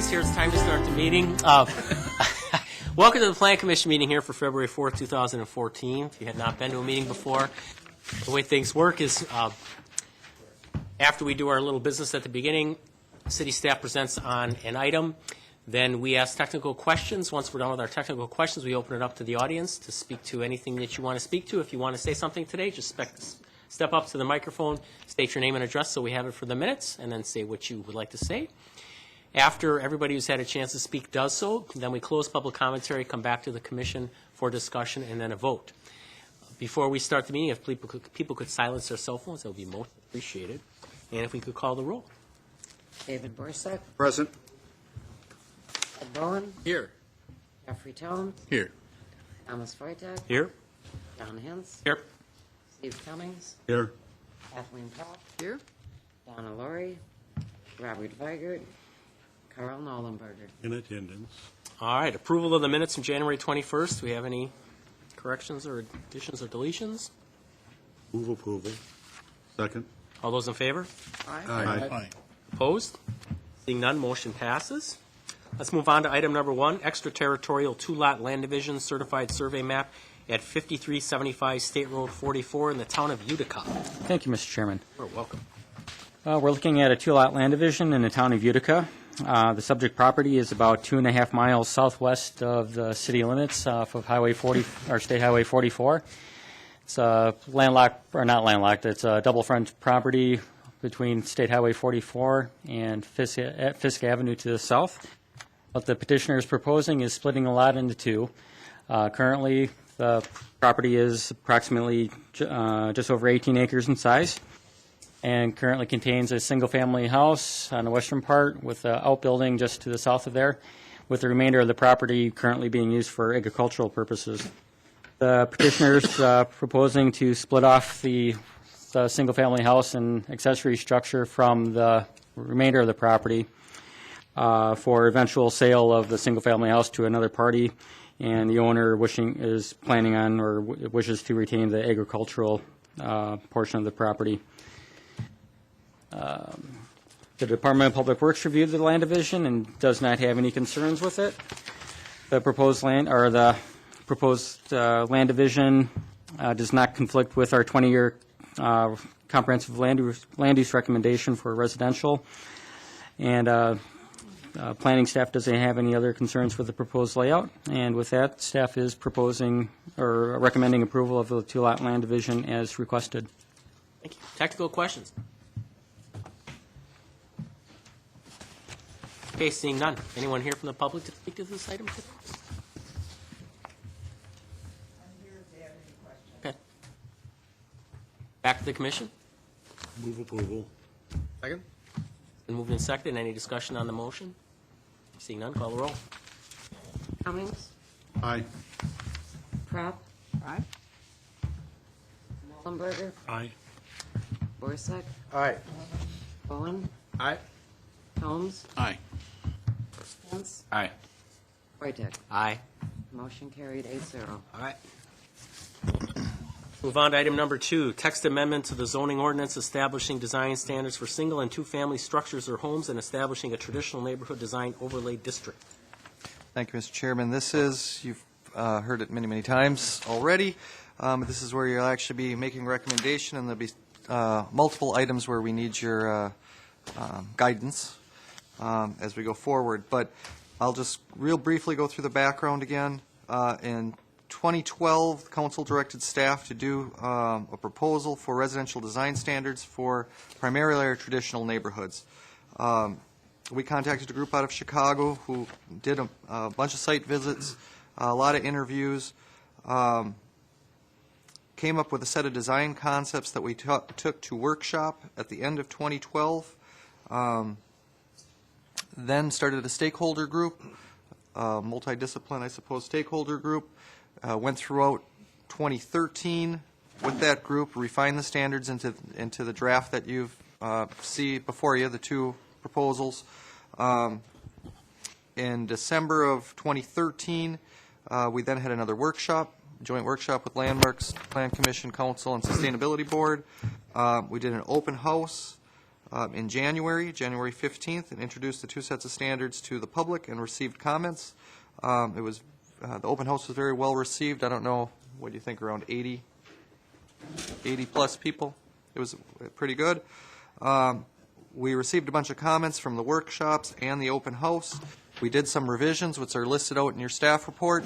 It's here. It's time to start the meeting. Welcome to the Plan Commission meeting here for February 4th, 2014. If you had not been to a meeting before, the way things work is after we do our little business at the beginning, city staff presents on an item. Then we ask technical questions. Once we're done with our technical questions, we open it up to the audience to speak to anything that you want to speak to. If you want to say something today, just step up to the microphone, state your name and address so we have it for the minutes, and then say what you would like to say. After everybody who's had a chance to speak does so, then we close public commentary, come back to the commission for discussion, and then a vote. Before we start the meeting, if people could silence their cell phones, that would be most appreciated. And if we could call the roll. David Borsak. Present. Ed Bowen. Here. Jeffrey Tone. Here. Thomas Freitag. Here. John Hintz. Here. Steve Cummings. Here. Kathleen Pop. Here. Donna Laurie. Robert Weigert. Carl Nollenberger. In attendance. All right. Approval of the minutes from January 21st. Do we have any corrections or additions or deletions? Move approval. Second. All those in favor? Aye. Opposed? Seeing none, motion passes. Let's move on to item number 1, extraterritorial two-lot land division certified survey map at 5375 State Road 44 in the town of Utica. Thank you, Mr. Chairman. You're welcome. We're looking at a two-lot land division in the town of Utica. The subject property is about 2.5 miles southwest of the city limits off of Highway 40 or State Highway 44. It's landlocked, or not landlocked. It's a double front property between State Highway 44 and Fisk Avenue to the south. What the petitioner is proposing is splitting the lot into two. Currently, the property is approximately just over 18 acres in size, and currently contains a single-family house on the western part with an outbuilding just to the south of there, with the remainder of the property currently being used for agricultural purposes. The petitioner is proposing to split off the single-family house and accessory structure from the remainder of the property for eventual sale of the single-family house to another party, and the owner wishes to retain the agricultural portion of the property. The Department of Public Works reviewed the land division and does not have any concerns with it. The proposed land division does not conflict with our 20-year comprehensive land use recommendation for residential, and planning staff doesn't have any other concerns with the proposed layout. And with that, staff is recommending approval of the two-lot land division as requested. Thank you. Technical questions? Okay, seeing none. Anyone here from the public to speak to this item? Okay. Back to the commission. Move approval. Second. Been moved and seconded. Any discussion on the motion? Seeing none, call the roll. Cummings. Aye. Prop. Aye. Nollenberger. Aye. Borsak. Aye. Bowen. Aye. Holmes. Aye. Hintz. Aye. Freitag. Aye. Motion carried 8-0. All right. Move on to item number 2, text amendment to the zoning ordinance establishing design standards for single and two-family structures or homes and establishing a traditional neighborhood design overlay district. Thank you, Mr. Chairman. This is, you've heard it many, many times already. This is where you'll actually be making a recommendation, and there'll be multiple items where we need your guidance as we go forward. But I'll just real briefly go through the background again. In 2012, the council directed staff to do a proposal for residential design standards for primarily our traditional neighborhoods. We contacted a group out of Chicago who did a bunch of site visits, a lot of interviews, came up with a set of design concepts that we took to workshop at the end of 2012, then started a stakeholder group, multidiscipline, I suppose, stakeholder group. Went throughout 2013 with that group, refined the standards into the draft that you see before you, the two proposals. In December of 2013, we then had another workshop, joint workshop with Landmarks, Plan Commission, Council, and Sustainability Board. We did an open house in January 15th, and introduced the two sets of standards to the public and received comments. It was the open house was very well received. I don't know, what do you think, around 80 plus people? It was pretty good. We received a bunch of comments from the workshops and the open house. We did some revisions, which are listed out in your staff report,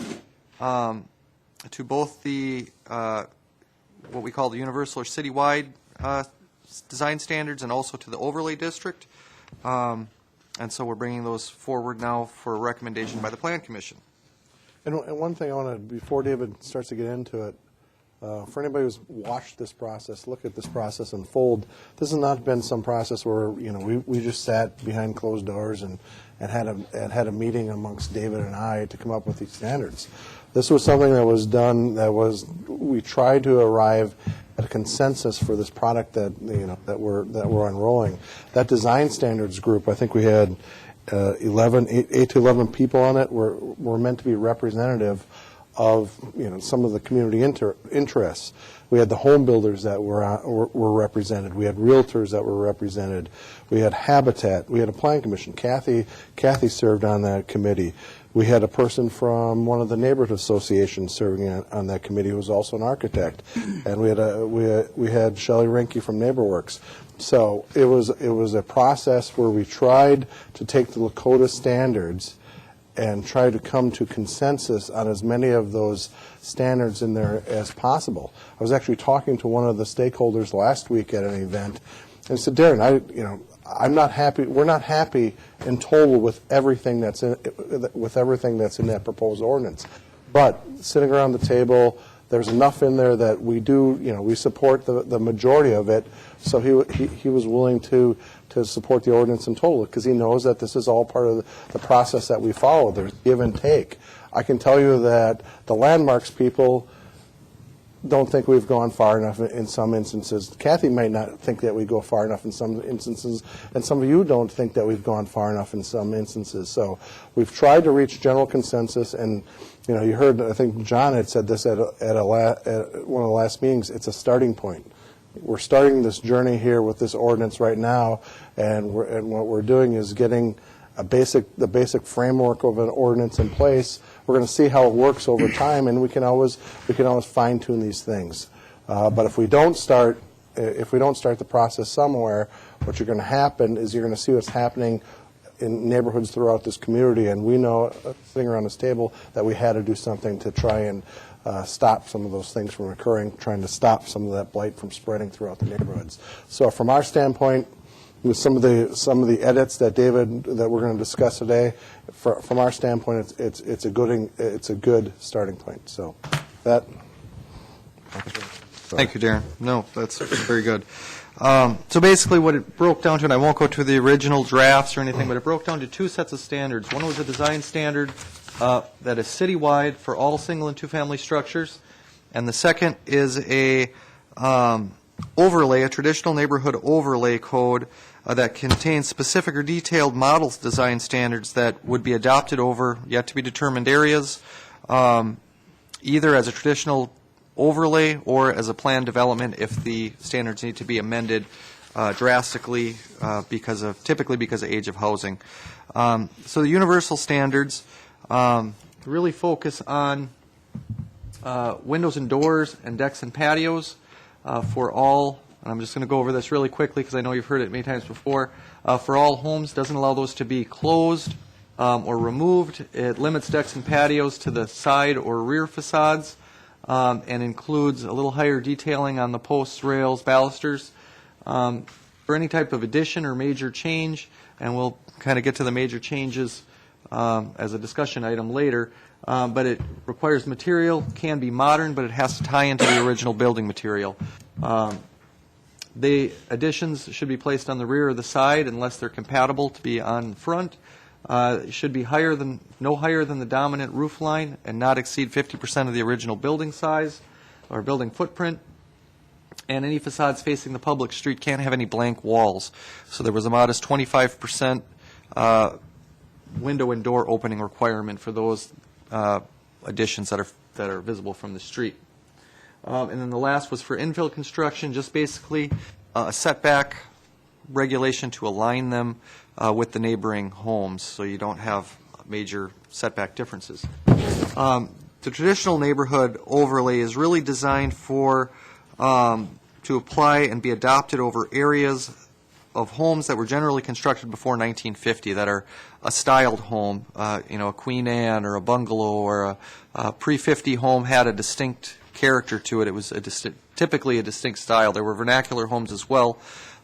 to both the what we call the universal or citywide design standards, and also to the overlay district. And so we're bringing those forward now for recommendation by the Plan Commission. And one thing I want to, before David starts to get into it, for anybody who's watched this process, look at this process unfold, this has not been some process where, we just sat behind closed doors and had a meeting amongst David and I to come up with these standards. This was something that was done, we tried to arrive at a consensus for this product that we're unrolling. That design standards group, I think we had 8 to 11 people on it, were meant to be representative of some of the community interests. We had the home builders that were represented. We had realtors that were represented. We had Habitat. We had a Plan Commission. Kathy served on that committee. We had a person from one of the neighborhood associations serving on that committee who was also an architect, and we had Shelley Rinke from NeighborWorks. So it was a process where we tried to take the Lakota standards and try to come to consensus on as many of those standards in there as possible. I was actually talking to one of the stakeholders last week at an event, and said, Darren, I'm not happy. We're not happy in total with everything that's in that proposed ordinance. But sitting around the table, there's enough in there that we support the majority of it. So he was willing to support the ordinance in total, because he knows that this is all part of the process that we follow. There's give and take. I can tell you that the landmarks people don't think we've gone far enough in some instances. Kathy might not think that we go far enough in some instances, and some of you don't think that we've gone far enough in some instances. So we've tried to reach general consensus, and you heard, I think John had said this at one of the last meetings, it's a starting point. We're starting this journey here with this ordinance right now, and what we're doing is getting the basic framework of an ordinance in place. We're going to see how it works over time, and we can always fine tune these things. But if we don't start the process somewhere, what you're going to happen is you're going to see what's happening in neighborhoods throughout this community, and we know, sitting around this table, that we had to do something to try and stop some of those things from occurring, trying to stop some of that blight from spreading throughout the neighborhoods. So from our standpoint, with some of the edits that we're going to discuss today, from our standpoint, it's a good starting point. So that. Thank you, Darren. No, that's very good. So basically what it broke down to, and I won't go to the original drafts or anything, but it broke down to two sets of standards. One was a design standard that is citywide for all single and two-family structures, and the second is a traditional neighborhood overlay code that contains specific or detailed models design standards that would be adopted over yet to be determined areas, either as a traditional overlay or as a planned development if the standards need to be amended drastically typically because of age of housing. So the universal standards really focus on windows and doors and decks and patios for all, and I'm just going to go over this really quickly because I know you've heard it many times before, for all homes. Doesn't allow those to be closed or removed. It limits decks and patios to the side or rear facades, and includes a little higher detailing on the posts, rails, balusters. For any type of addition or major change, and we'll kind of get to the major changes as a discussion item later, but it requires material, can be modern, but it has to tie into the original building material. The additions should be placed on the rear or the side unless they're compatible to be on front. It should be no higher than the dominant roof line and not exceed 50% of the original building size or building footprint. And any facades facing the public street can't have any blank walls. So there was a modest 25% window and door opening requirement for those additions that are visible from the street. And then the last was for infill construction, just basically a setback regulation to align them with the neighboring homes, so you don't have major setback differences. The traditional neighborhood overlay is really designed for to apply and be adopted over areas of homes that were generally constructed before 1950 that are a styled home, a Queen Anne or a bungalow or a pre-50 home had a distinct character to it. It was typically a distinct style. There were vernacular homes as well,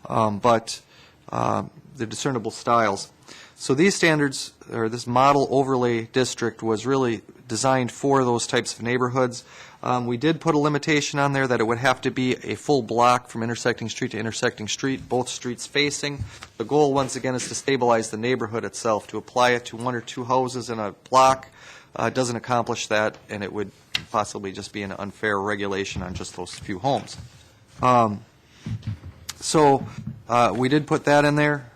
but they're discernible styles. So these standards, or this model overlay district, was really designed for those types of neighborhoods. We did put a limitation on there that it would have to be a full block from intersecting street to intersecting street, both streets facing. The goal, once again, is to stabilize the neighborhood itself. To apply it to one or two houses in a block doesn't accomplish that, and it would possibly just be an unfair regulation on just those few homes. So we did put that in there.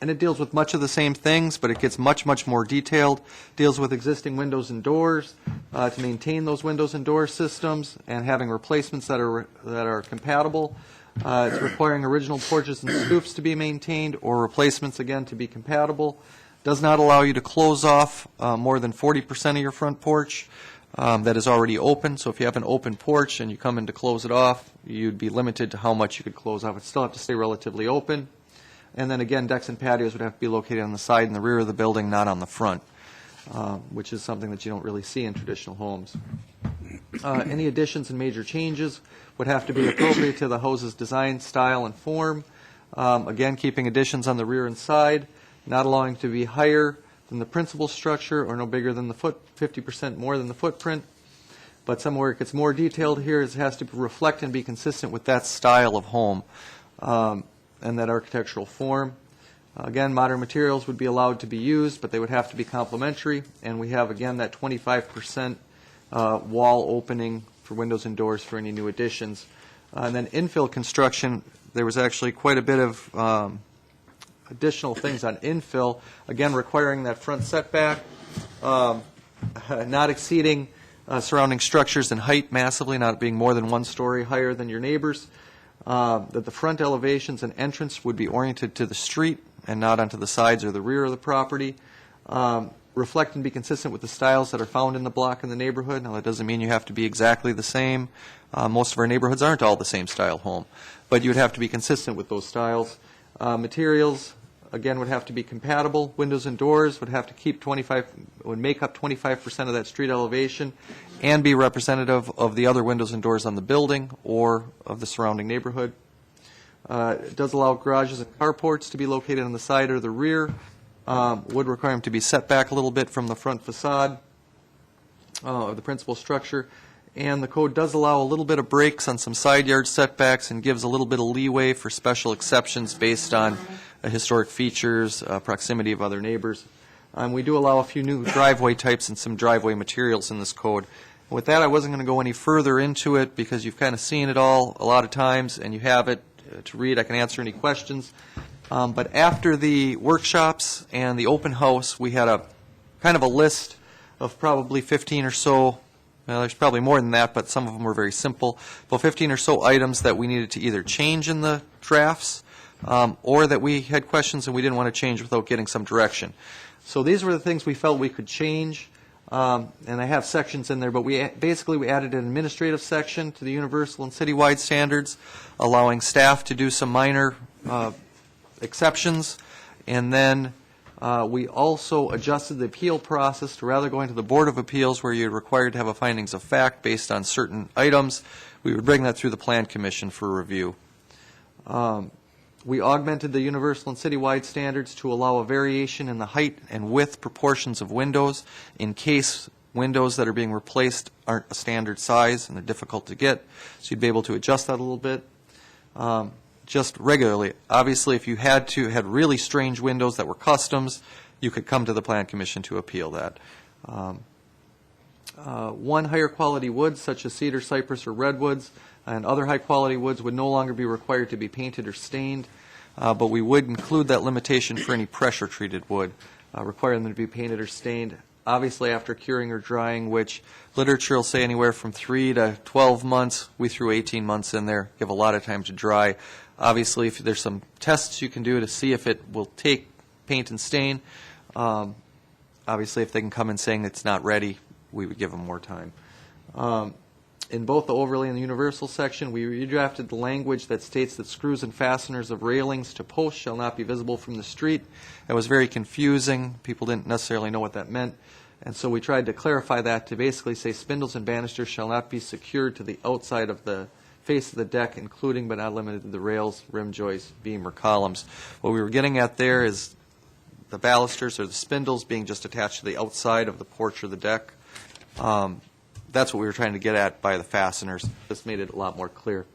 And it deals with much of the same things, but it gets much, much more detailed. Deals with existing windows and doors, to maintain those windows and door systems, and having replacements that are compatible. It's requiring original porches and scoops to be maintained, or replacements, again, to be compatible. Does not allow you to close off more than 40% of your front porch that is already open. So if you have an open porch and you come in to close it off, you'd be limited to how much you could close off. It still have to stay relatively open. And then again, decks and patios would have to be located on the side and the rear of the building, not on the front, which is something that you don't really see in traditional homes. Any additions and major changes would have to be appropriate to the house's design, style, and form. Again, keeping additions on the rear and side, not allowing to be higher than the principal structure or no bigger than the 50% more than the footprint. But somewhere it gets more detailed here, it has to reflect and be consistent with that style of home. And that architectural form. Again, modern materials would be allowed to be used, but they would have to be complementary. And we have, again, that 25% wall opening for windows and doors for any new additions. And then infill construction, there was actually quite a bit of additional things on infill, again, requiring that front setback, not exceeding surrounding structures in height massively, not being more than 1 story higher than your neighbors. That the front elevations and entrance would be oriented to the street and not onto the sides or the rear of the property. Reflect and be consistent with the styles that are found in the block in the neighborhood. Now, that doesn't mean you have to be exactly the same. Most of our neighborhoods aren't all the same style home, but you would have to be consistent with those styles. Materials, again, would have to be compatible. Windows and doors would have to would make up 25% of that street elevation and be representative of the other windows and doors on the building or of the surrounding neighborhood. It does allow garages and carports to be located on the side or the rear. Would require them to be set back a little bit from the front facade of the principal structure. And the code does allow a little bit of breaks on some side yard setbacks and gives a little bit of leeway for special exceptions based on historic features, proximity of other neighbors. We do allow a few new driveway types and some driveway materials in this code. With that, I wasn't going to go any further into it because you've kind of seen it all a lot of times and you have it to read. I can answer any questions. But after the workshops and the open house, we had a kind of a list of probably 15 or so. Well, there's probably more than that, but some of them were very simple. About 15 or so items that we needed to either change in the drafts or that we had questions and we didn't want to change without getting some direction. So these were the things we felt we could change. And I have sections in there, but we added an administrative section to the universal and citywide standards, allowing staff to do some minor exceptions. And then we also adjusted the appeal process to rather going to the Board of Appeals where you're required to have a findings of fact based on certain items. We would bring that through the Plan Commission for review. We augmented the universal and citywide standards to allow a variation in the height and width proportions of windows in case windows that are being replaced aren't a standard size and they're difficult to get. So you'd be able to adjust that a little bit. Just regularly. Obviously, if you had really strange windows that were customs, you could come to the Plan Commission to appeal that. One higher quality wood, such as cedar, cypress, or redwoods, and other high quality woods would no longer be required to be painted or stained, but we would include that limitation for any pressure treated wood, requiring them to be painted or stained. Obviously, after curing or drying, which literature will say anywhere from 3 to 12 months, we threw 18 months in there, give a lot of time to dry. Obviously, if there's some tests you can do to see if it will take paint and stain, obviously, if they can come in saying it's not ready, we would give them more time. In both the overlay and the universal section, we redrafted the language that states that screws and fasteners of railings to posts shall not be visible from the street. It was very confusing. People didn't necessarily know what that meant. And so we tried to clarify that to basically say spindles and banisters shall not be secured to the outside of the face of the deck, including but not limited to the rails, rim joists, beam, or columns. What we were getting at there is the balusters or the spindles being just attached to the outside of the porch or the deck. That's what we were trying to get at by the fasteners. This made it a lot more clear.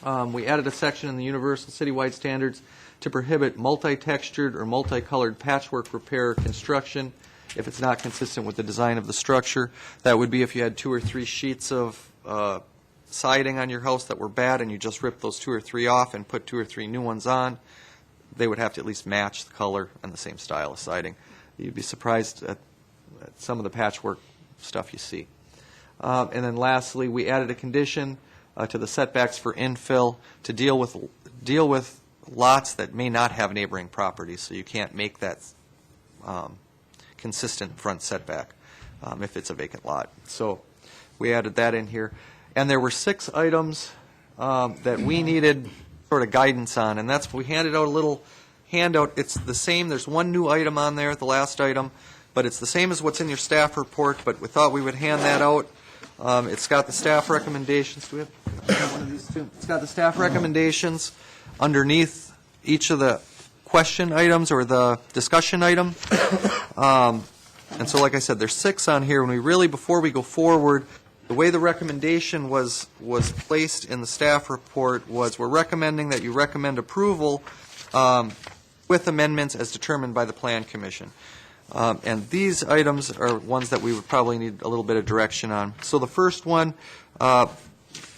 We added a section in the universal citywide standards to prohibit multi-textured or multicolored patchwork repair or construction if it's not consistent with the design of the structure. That would be if you had 2 or 3 sheets of siding on your house that were bad and you just ripped those 2 or 3 off and put 2 or 3 new ones on. They would have to at least match the color and the same style of siding. You'd be surprised at some of the patchwork stuff you see. And then lastly, we added a condition to the setbacks for infill to deal with lots that may not have neighboring properties, so you can't make that consistent front setback if it's a vacant lot. So we added that in here. And there were 6 items that we needed sort of guidance on, and that's we handed out a little handout. It's the same. There's one new item on there, the last item, but it's the same as what's in your staff report, but we thought we would hand that out. It's got the staff recommendations. Do we have one of these too? It's got the staff recommendations underneath each of the question items or the discussion item. And so, like I said, there's 6 on here. When we really, before we go forward, the way the recommendation was placed in the staff report was we're recommending that you recommend approval with amendments as determined by the Plan Commission. And these items are ones that we would probably need a little bit of direction on. So the first one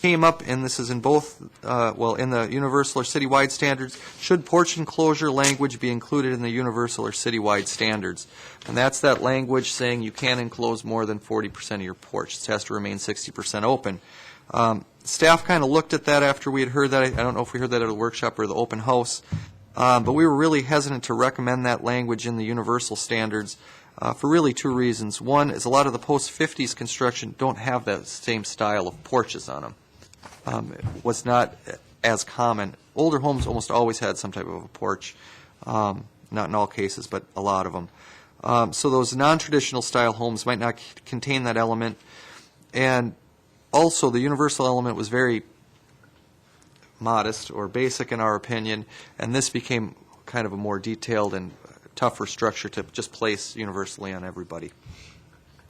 came up, and this is in both, in the universal or citywide standards, should porch enclosure language be included in the universal or citywide standards? And that's that language saying you can't enclose more than 40% of your porch. It has to remain 60% open. Staff kind of looked at that after we had heard that. I don't know if we heard that at a workshop or the open house. But we were really hesitant to recommend that language in the universal standards for really 2 reasons. One is a lot of the post-50s construction don't have that same style of porches on them. It was not as common. Older homes almost always had some type of a porch, not in all cases, but a lot of them. So those non-traditional style homes might not contain that element. And also the universal element was very modest or basic in our opinion, and this became kind of a more detailed and tougher structure to just place universally on everybody.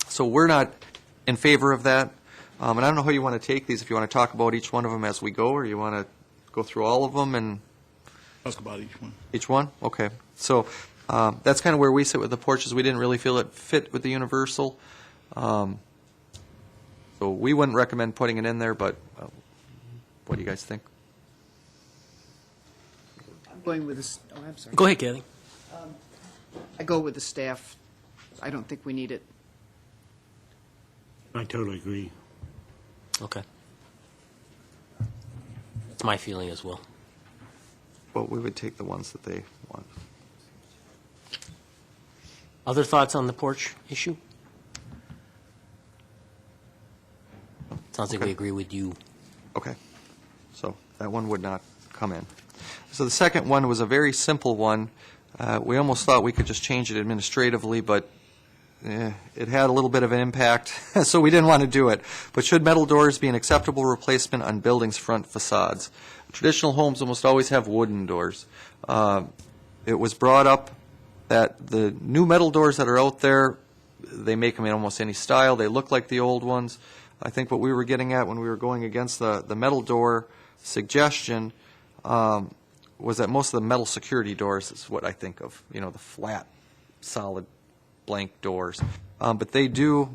So we're not in favor of that. And I don't know how you want to take these, if you want to talk about each one of them as we go, or you want to go through all of them and Talk about each one. each one? Okay. So that's kind of where we sit with the porches. We didn't really feel it fit with the universal. So we wouldn't recommend putting it in there, but what do you guys think? I'm going with this, oh, I'm sorry. Go ahead, Kathy. I go with the staff. I don't think we need it. I totally agree. Okay. That's my feeling as well. Well, we would take the ones that they want. Other thoughts on the porch issue? Sounds like we agree with you. Okay. So that one would not come in. So the second one was a very simple one. We almost thought we could just change it administratively, but it had a little bit of an impact, so we didn't want to do it. But should metal doors be an acceptable replacement on buildings' front facades? Traditional homes almost always have wooden doors. It was brought up that the new metal doors that are out there, they make them in almost any style. They look like the old ones. I think what we were getting at when we were going against the metal door suggestion was that most of the metal security doors is what I think of, the flat, solid, blank doors. But we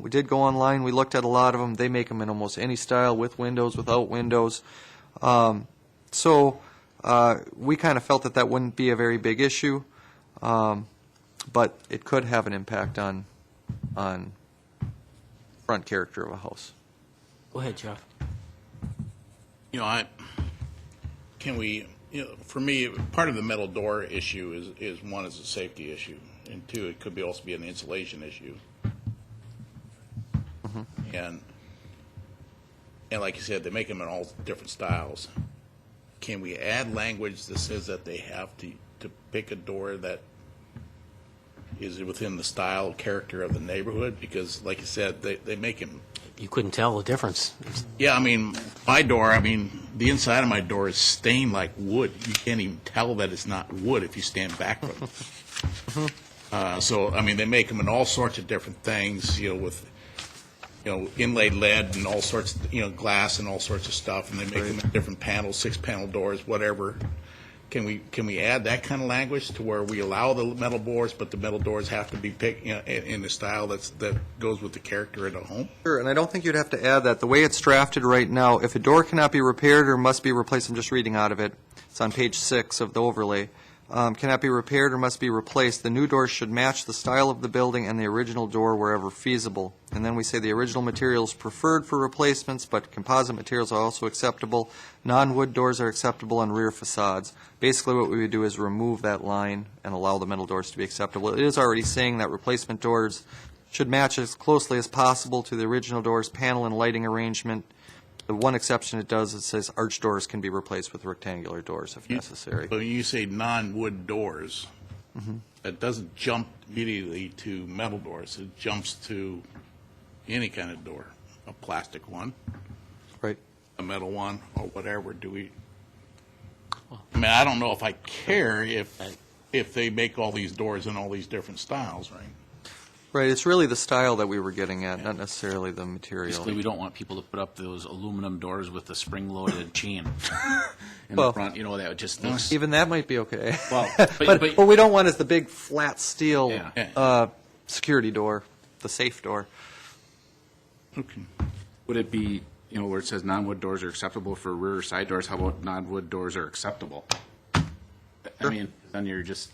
did go online, we looked at a lot of them. They make them in almost any style, with windows, without windows. So we kind of felt that wouldn't be a very big issue, but it could have an impact on front character of a house. Go ahead, Jeff. I Can we, for me, part of the metal door issue is one, is a safety issue, and two, it could also be an insulation issue. And like you said, they make them in all different styles. Can we add language that says that they have to pick a door that is within the style, character of the neighborhood? Because, like you said, they make them. You couldn't tell the difference. Yeah, I mean, my door, the inside of my door is stained like wood. You can't even tell that it's not wood if you stand back from it. So, they make them in all sorts of different things, with, inlaid lead and all sorts, glass and all sorts of stuff, and they make them in different panels, 6-panel doors, whatever. Can we add that kind of language to where we allow the metal doors, but the metal doors have to be picked in the style that goes with the character of the home? Sure, and I don't think you'd have to add that. The way it's drafted right now, if a door cannot be repaired or must be replaced, I'm just reading out of it, it's on page 6 of the overlay, cannot be repaired or must be replaced, the new door should match the style of the building and the original door wherever feasible. And then we say the original materials preferred for replacements, but composite materials are also acceptable. Non-wood doors are acceptable on rear facades. Basically, what we would do is remove that line and allow the metal doors to be acceptable. It is already saying that replacement doors should match as closely as possible to the original door's panel and lighting arrangement. The one exception it does, it says arch doors can be replaced with rectangular doors if necessary. But when you say non-wood doors, that doesn't jump immediately to metal doors. It jumps to any kind of door, a plastic one, Right. a metal one, or whatever. I don't know if I care if they make all these doors in all these different styles, right? Right, it's really the style that we were getting at, not necessarily the material. Basically, we don't want people to put up those aluminum doors with the spring-loaded chain in Well, the front. That just looks. Even that might be okay. Well, But what we don't want is the big flat steel Yeah. security door, the safe door. Okay. Would it be, where it says non-wood doors are acceptable for rear or side doors? How about non-wood doors are acceptable? Then you're just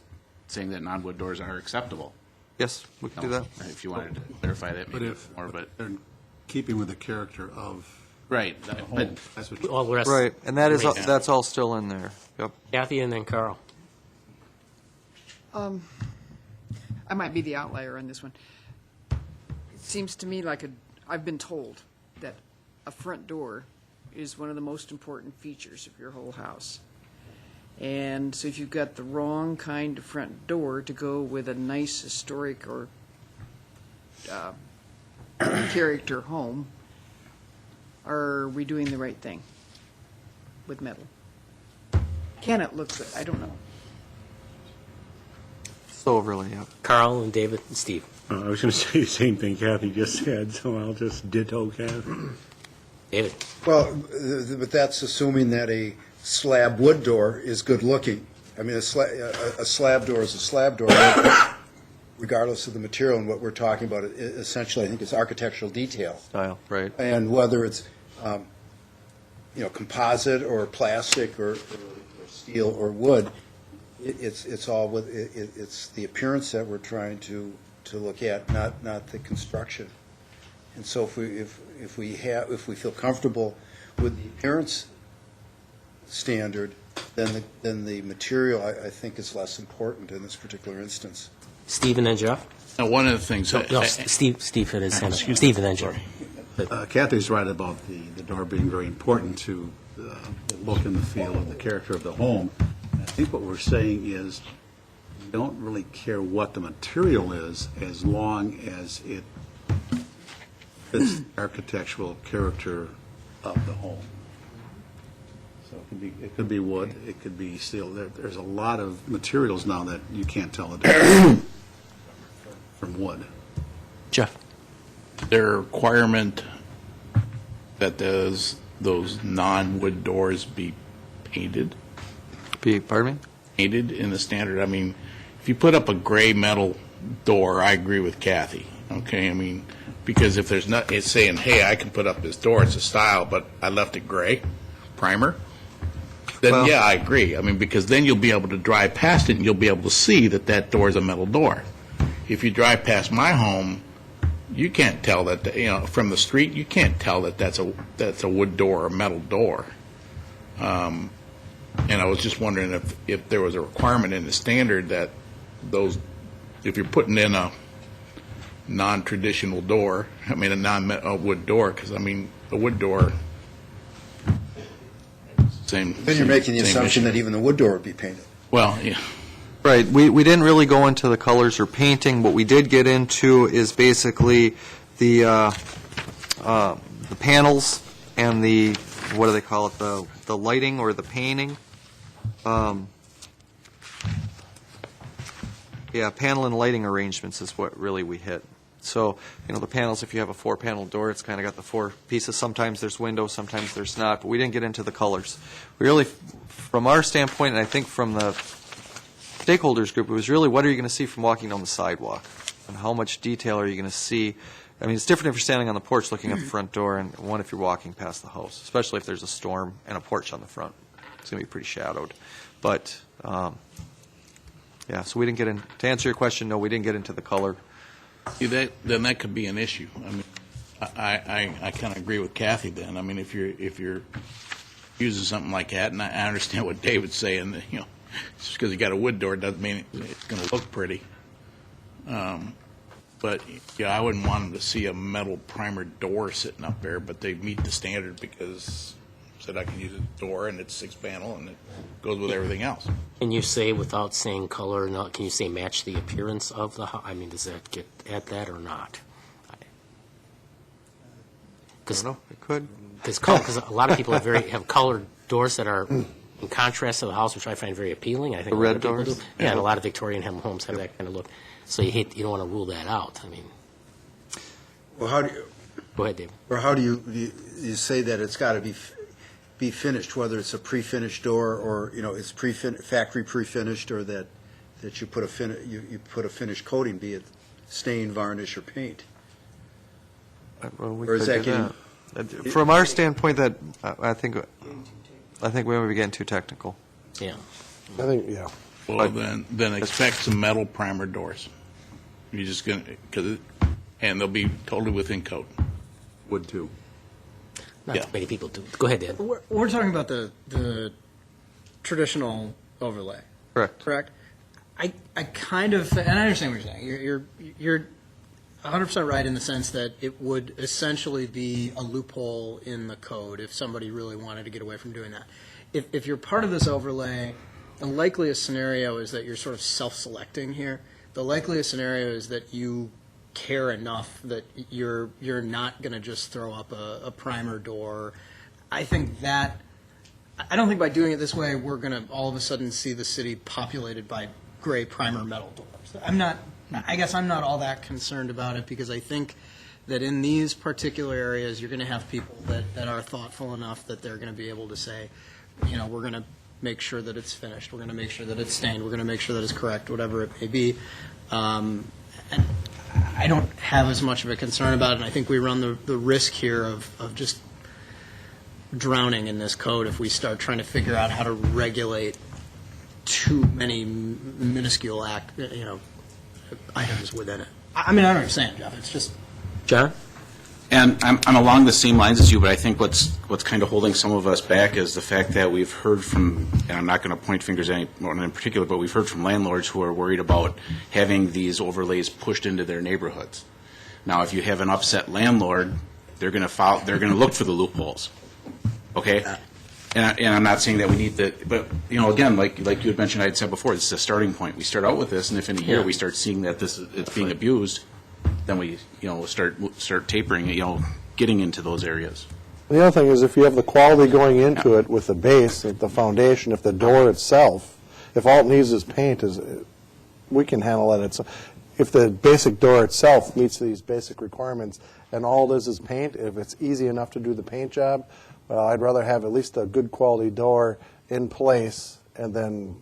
saying that non-wood doors are acceptable. Yes, we can do that. If you wanted to clarify that But maybe if more, but they're in keeping with the character of right. the home, But that's what All the rest. Right, and that is remains. that's all still in there. Yep. Kathy and then Carl. I might be the outlier on this one. It seems to me like I've been told that a front door is one of the most important features of your whole house. And so if you've got the wrong kind of front door to go with a nice historic or character home, are we doing the right thing with metal? Can it look good? I don't know. So overlay, yeah. Carl and David and Steve. I was going to say the same thing Kathy just said, so I'll just ditto Kathy. David. Well, but that's assuming that a slab wood door is good looking. A slab door is a slab door, regardless of the material and what we're talking about. Essentially, I think it's architectural detail. Style, right. And whether it's, composite or plastic or steel or wood, it's all with, it's the appearance that we're trying to look at, not the construction. And so if we feel comfortable with the appearance standard, then the material, I think, is less important in this particular instance. Steve and then Jeff. Now, one of the things. No, Steve had his hand up. Steve and then Jeff. Kathy's right about the door being very important to the look and the feel of the character of the home. I think what we're saying is we don't really care what the material is as long as it fits the architectural character of the home. So it could be wood, it could be steel. There's a lot of materials now that you can't tell the difference from wood. Jeff. Their requirement that those non-wood doors be painted? Pardon me? Painted in the standard. If you put up a gray metal door, I agree with Kathy. Okay, because if there's not, it's saying, hey, I can put up this door, it's a style, but I left it gray, primer. Then Well- yeah, I agree. Because then you'll be able to drive past it and you'll be able to see that door is a metal door. If you drive past my home, you can't tell that, from the street, you can't tell that that's a wood door or a metal door. And I was just wondering if there was a requirement in the standard that those, if you're putting in a non-traditional door, I mean, a wood door, because, I mean, a wood door, same. Then you're making the same assumption issue. that even the wood door would be painted. Well, yeah. Right, we didn't really go into the colors or painting. What we did get into is basically the panels and the, what do they call it, the lighting or the painting. Yeah, panel and lighting arrangements is what really we hit. So, the panels, if you have a 4-panel door, it's kind of got the 4 pieces. Sometimes there's windows, sometimes there's not, but we didn't get into the colors. We really, from our standpoint, and I think from the stakeholders group, it was really, what are you going to see from walking down the sidewalk? And how much detail are you going to see? I mean, it's different if you're standing on the porch looking at the front door, and one if you're walking past the house, especially if there's a storm and a porch on the front. It's going to be pretty shadowed. But, yeah, so we didn't get in, to answer your question, no, we didn't get into the color. See, then that could be an issue. I mean, I kind of agree with Kathy then. I mean, if you're using something like that, and I understand what David's saying, that, just because you got a wood door doesn't mean it's going to look pretty. But, yeah, I wouldn't want them to see a metal primer door sitting up there, but they meet the standard because said I can use a door and it's 6-panel and it goes with everything else. Can you say, without saying color, can you say match the appearance of the house? I mean, does that get at that or not? Because No, it could. a lot of people have colored doors that are in contrast to the house, which I find very appealing. I think The a lot red of people doors? do. Yeah, and a lot of Victorian homes have that kind of look. So you don't want to rule that out. I mean, Well, how do you, go ahead, David. or how do you say that it's got to be finished, whether it's a pre-finished door or, it's factory pre-finished, or that you put you put a finished coating, be it stain, varnish, or paint? Well, we Or is could that do that. From our standpoint, that I think we might be getting too technical. Yeah. I think, yeah. Well, then expect some metal primer doors. You're just going to, and they'll be totally within code. Would too. Not Yeah. too many people do. Go ahead, Dan. We're talking about the traditional overlay, Correct. correct? I kind of, and I understand what you're saying. You're 100% right in the sense that it would essentially be a loophole in the code if somebody really wanted to get away from doing that. If you're part of this overlay, the likeliest scenario is that you're sort of self-selecting here. The likeliest scenario is that you care enough that you're not going to just throw up a primer door. I don't think by doing it this way, we're going to all of a sudden see the city populated by gray primer metal doors. I guess I'm not all that concerned about it, because I think that in these particular areas, you're going to have people that are thoughtful enough that they're going to be able to say, we're going to make sure that it's finished, we're going to make sure that it's stained, we're going to make sure that it's correct, whatever it may be. And I don't have as much of a concern about it, and I think we run the risk here of just drowning in this code if we start trying to figure out how to regulate too many minuscule items within it. I mean, I don't understand, Jeff. It's just John? And I'm along the same lines as you, but I think what's kind of holding some of us back is the fact that we've heard from, and I'm not going to point fingers at anyone in particular, but we've heard from landlords who are worried about having these overlays pushed into their neighborhoods. Now, if you have an upset landlord, they're going to look for the loopholes. Okay? And I'm not saying that we need to, but, again, like you had mentioned, I had said before, this is a starting point. We start out with this, and if in a year we start seeing that it's being abused, then we, start tapering, getting into those areas. The other thing is, if you have the quality going into it with the base, the foundation, if the door itself, if all it needs is paint, we can handle that. If the basic door itself meets these basic requirements and all it is paint, if it's easy enough to do the paint job, well, I'd rather have at least a good quality door in place, and then,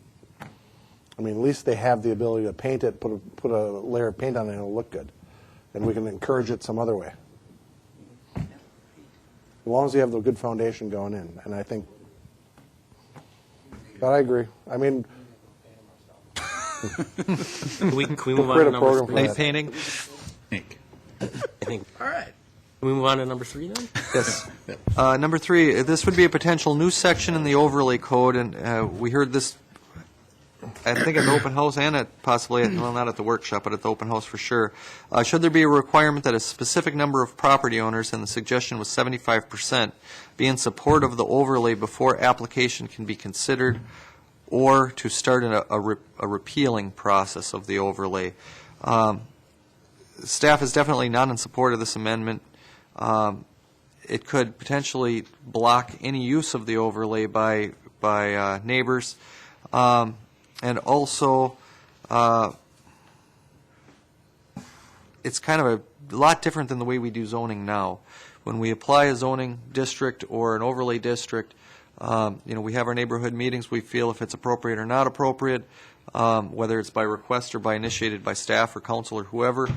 at least they have the ability to paint it, put a layer of paint on it, and it'll look good. And we can encourage it some other way. As long as you have the good foundation going in, and I think, but I agree. Can we move on create to a numbers program for three? that. Painting? Ink. I think. all right. Can Can we move on to number 3 then? Yes. Number 3, this would be a potential new section in the overlay code, and we heard this, I think, at the open house and at possibly, well, not at the workshop, but at the open house for sure. Should there be a requirement that a specific number of property owners, and the suggestion was 75%, be in support of the overlay before application can be considered, or to start a repealing process of the overlay? Staff is definitely not in support of this amendment. It could potentially block any use of the overlay by neighbors. And also, it's kind of a lot different than the way we do zoning now. When we apply a zoning district or an overlay district, we have our neighborhood meetings. We feel if it's appropriate or not appropriate, whether it's by request or by initiated by staff or council or whoever.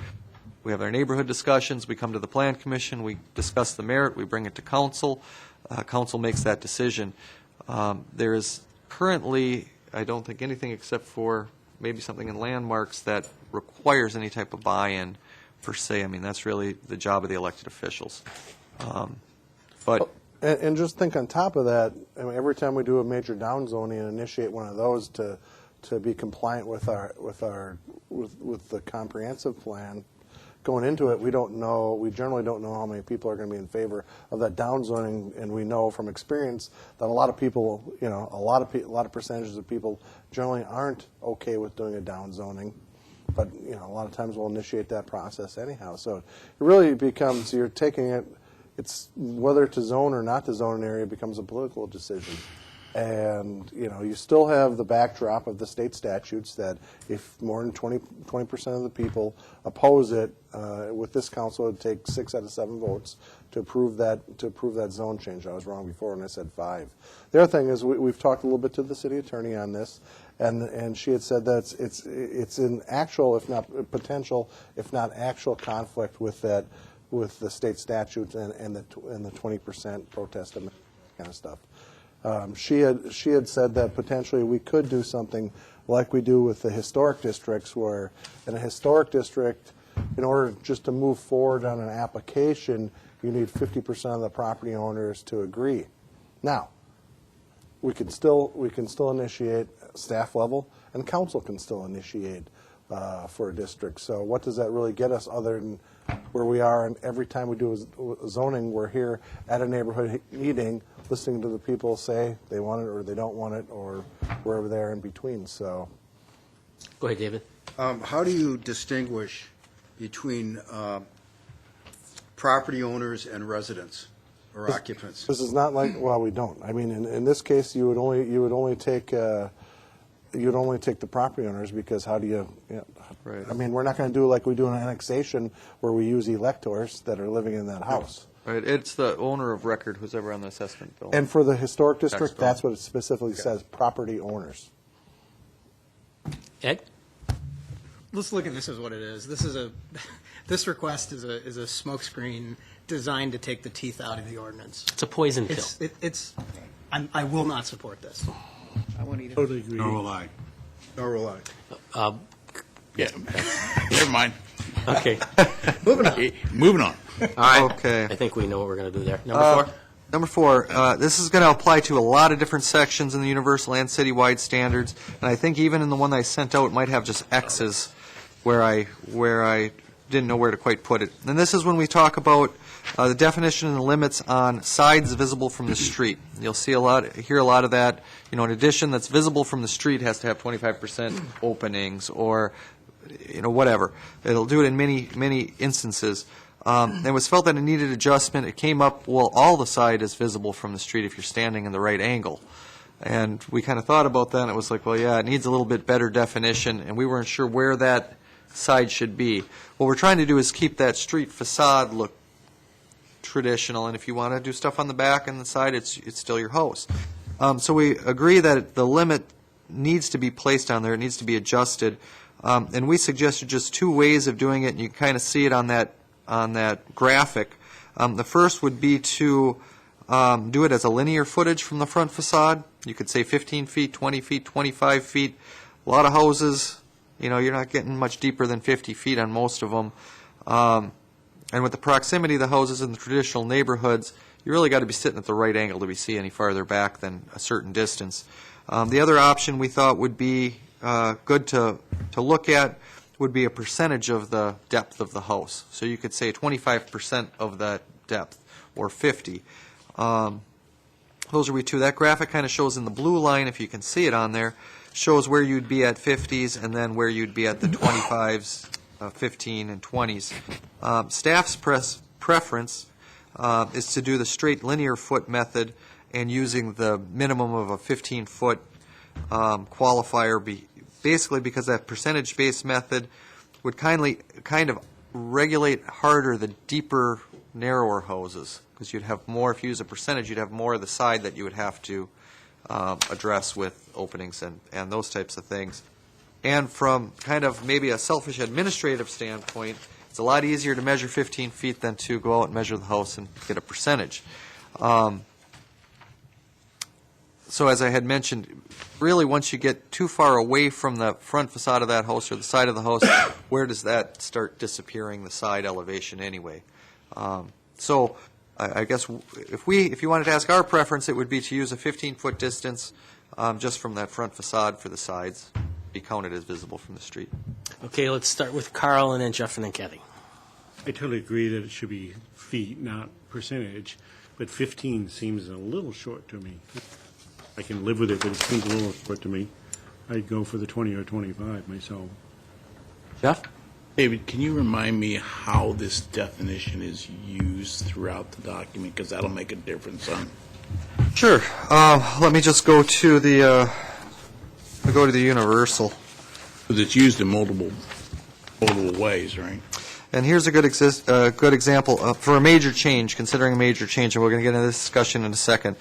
We have our neighborhood discussions. We come to the Plan Commission. We discuss the merit. We bring it to council. Council makes that decision. There is currently, I don't think, anything except for maybe something in landmarks that requires any type of buy-in per se. I mean, that's really the job of the elected officials. But And just think on top of that, I mean, every time we do a major downzoning and initiate one of those to be compliant with the comprehensive plan, going into it, we generally don't know how many people are going to be in favor of that downzoning, and we know from experience that a lot of people, a lot of percentages of people generally aren't okay with doing a downzoning, but a lot of times we'll initiate that process anyhow. So it really becomes, you're taking it, it's whether to zone or not to zone an area becomes a political decision. And, you still have the backdrop of the state statutes that if more than 20% of the people oppose it, with this council, it would take 6 out of 7 votes to approve that zone change. I was wrong before when I said 5. The other thing is we've talked a little bit to the city attorney on this, and she had said that it's in actual, if not potential, if not actual conflict with the state statutes and the 20% protest and that kind of stuff. She had said that potentially we could do something like we do with the historic districts, where in a historic district, in order just to move forward on an application, you need 50% of the property owners to agree. Now, we can still initiate staff level, and council can still initiate for a district. So what does that really get us other than where we are? And every time we do a zoning, we're here at a neighborhood meeting listening to the people say they want it or they don't want it, or wherever they're in between. So, Go ahead, David. How do you distinguish between property owners and residents or occupants? this is not like, well, we don't. I mean, in this case, you would only take the property owners, because how do you? Right. I mean, we're not going to do like we do in an annexation where we use electors that are living in that house. right, it's the owner of record who's ever on the assessment bill. And for the historic district, bill. that's what it specifically says: property owners. Ed? Let's look at this as what it is. This request is a smokescreen designed to take the teeth out of the ordinance. It's a poison pill. I will not support this. I won't either. Totally agree. Nor will I. Nor will I. Yeah, never mind. Okay. Moving on. All right. Okay. I think we know what we're going to do there. Number 4? Number 4, this is going to apply to a lot of different sections in the universal and citywide standards, and I think even in the one that I sent out, it might have just X's where I didn't know where to quite put it. And this is when we talk about the definition and the limits on sides visible from the street. You'll hear a lot of that. In addition, that's visible from the street has to have 25% openings, or whatever. It'll do it in many instances. It was felt that it needed adjustment. It came up, well, all the side is visible from the street if you're standing in the right angle. And we kind of thought about that, and it was like, well, yeah, it needs a little bit better definition, and we weren't sure where that side should be. What we're trying to do is keep that street facade look traditional, and if you want to do stuff on the back and the side, it's still your house. So we agree that the limit needs to be placed on there. It needs to be adjusted. And we suggested just 2 ways of doing it, and you can kind of see it on that graphic. The first would be to do it as a linear footage from the front facade. You could say 15 feet, 20 feet, 25 feet. A lot of houses, you're not getting much deeper than 50 feet on most of them. And with the proximity of the houses in the traditional neighborhoods, you really got to be sitting at the right angle to be see any farther back than a certain distance. The other option we thought would be good to look at would be a percentage of the depth of the house. So you could say 25% of that depth, or 50. Those are we two. That graphic kind of shows in the blue line, if you can see it on there, shows where you'd be at 50s and then where you'd be at the 25s, 15, and 20s. Staff's preference is to do the straight linear foot method and using the minimum of a 15-foot qualifier, basically because that percentage-based method would kind of regulate harder the deeper, narrower houses, because you'd have more, if you use a percentage, you'd have more of the side that you would have to address with openings and those types of things. And from kind of maybe a selfish administrative standpoint, it's a lot easier to measure 15 feet than to go out and measure the house and get a percentage. So as I had mentioned, really once you get too far away from the front facade of that house or the side of the house, where does that start disappearing, the side elevation anyway? So I guess if you wanted to ask our preference, it would be to use a 15-foot distance just from that front facade for the sides, be counted as visible from the street. Okay, let's start with Carl and then Jeff and then Kathy. I totally agree that it should be feet, not percentage, but 15 seems a little short to me. I can live with it, but it seems a little short to me. I'd go for the 20 or 25 myself. Jeff? David, can you remind me how this definition is used throughout the document? Because that'll make a difference on. Sure. Let me just go to the universal. Because it's used in multiple ways, right? And here's a good example for a major change, considering a major change, and we're going to get into this discussion in a second.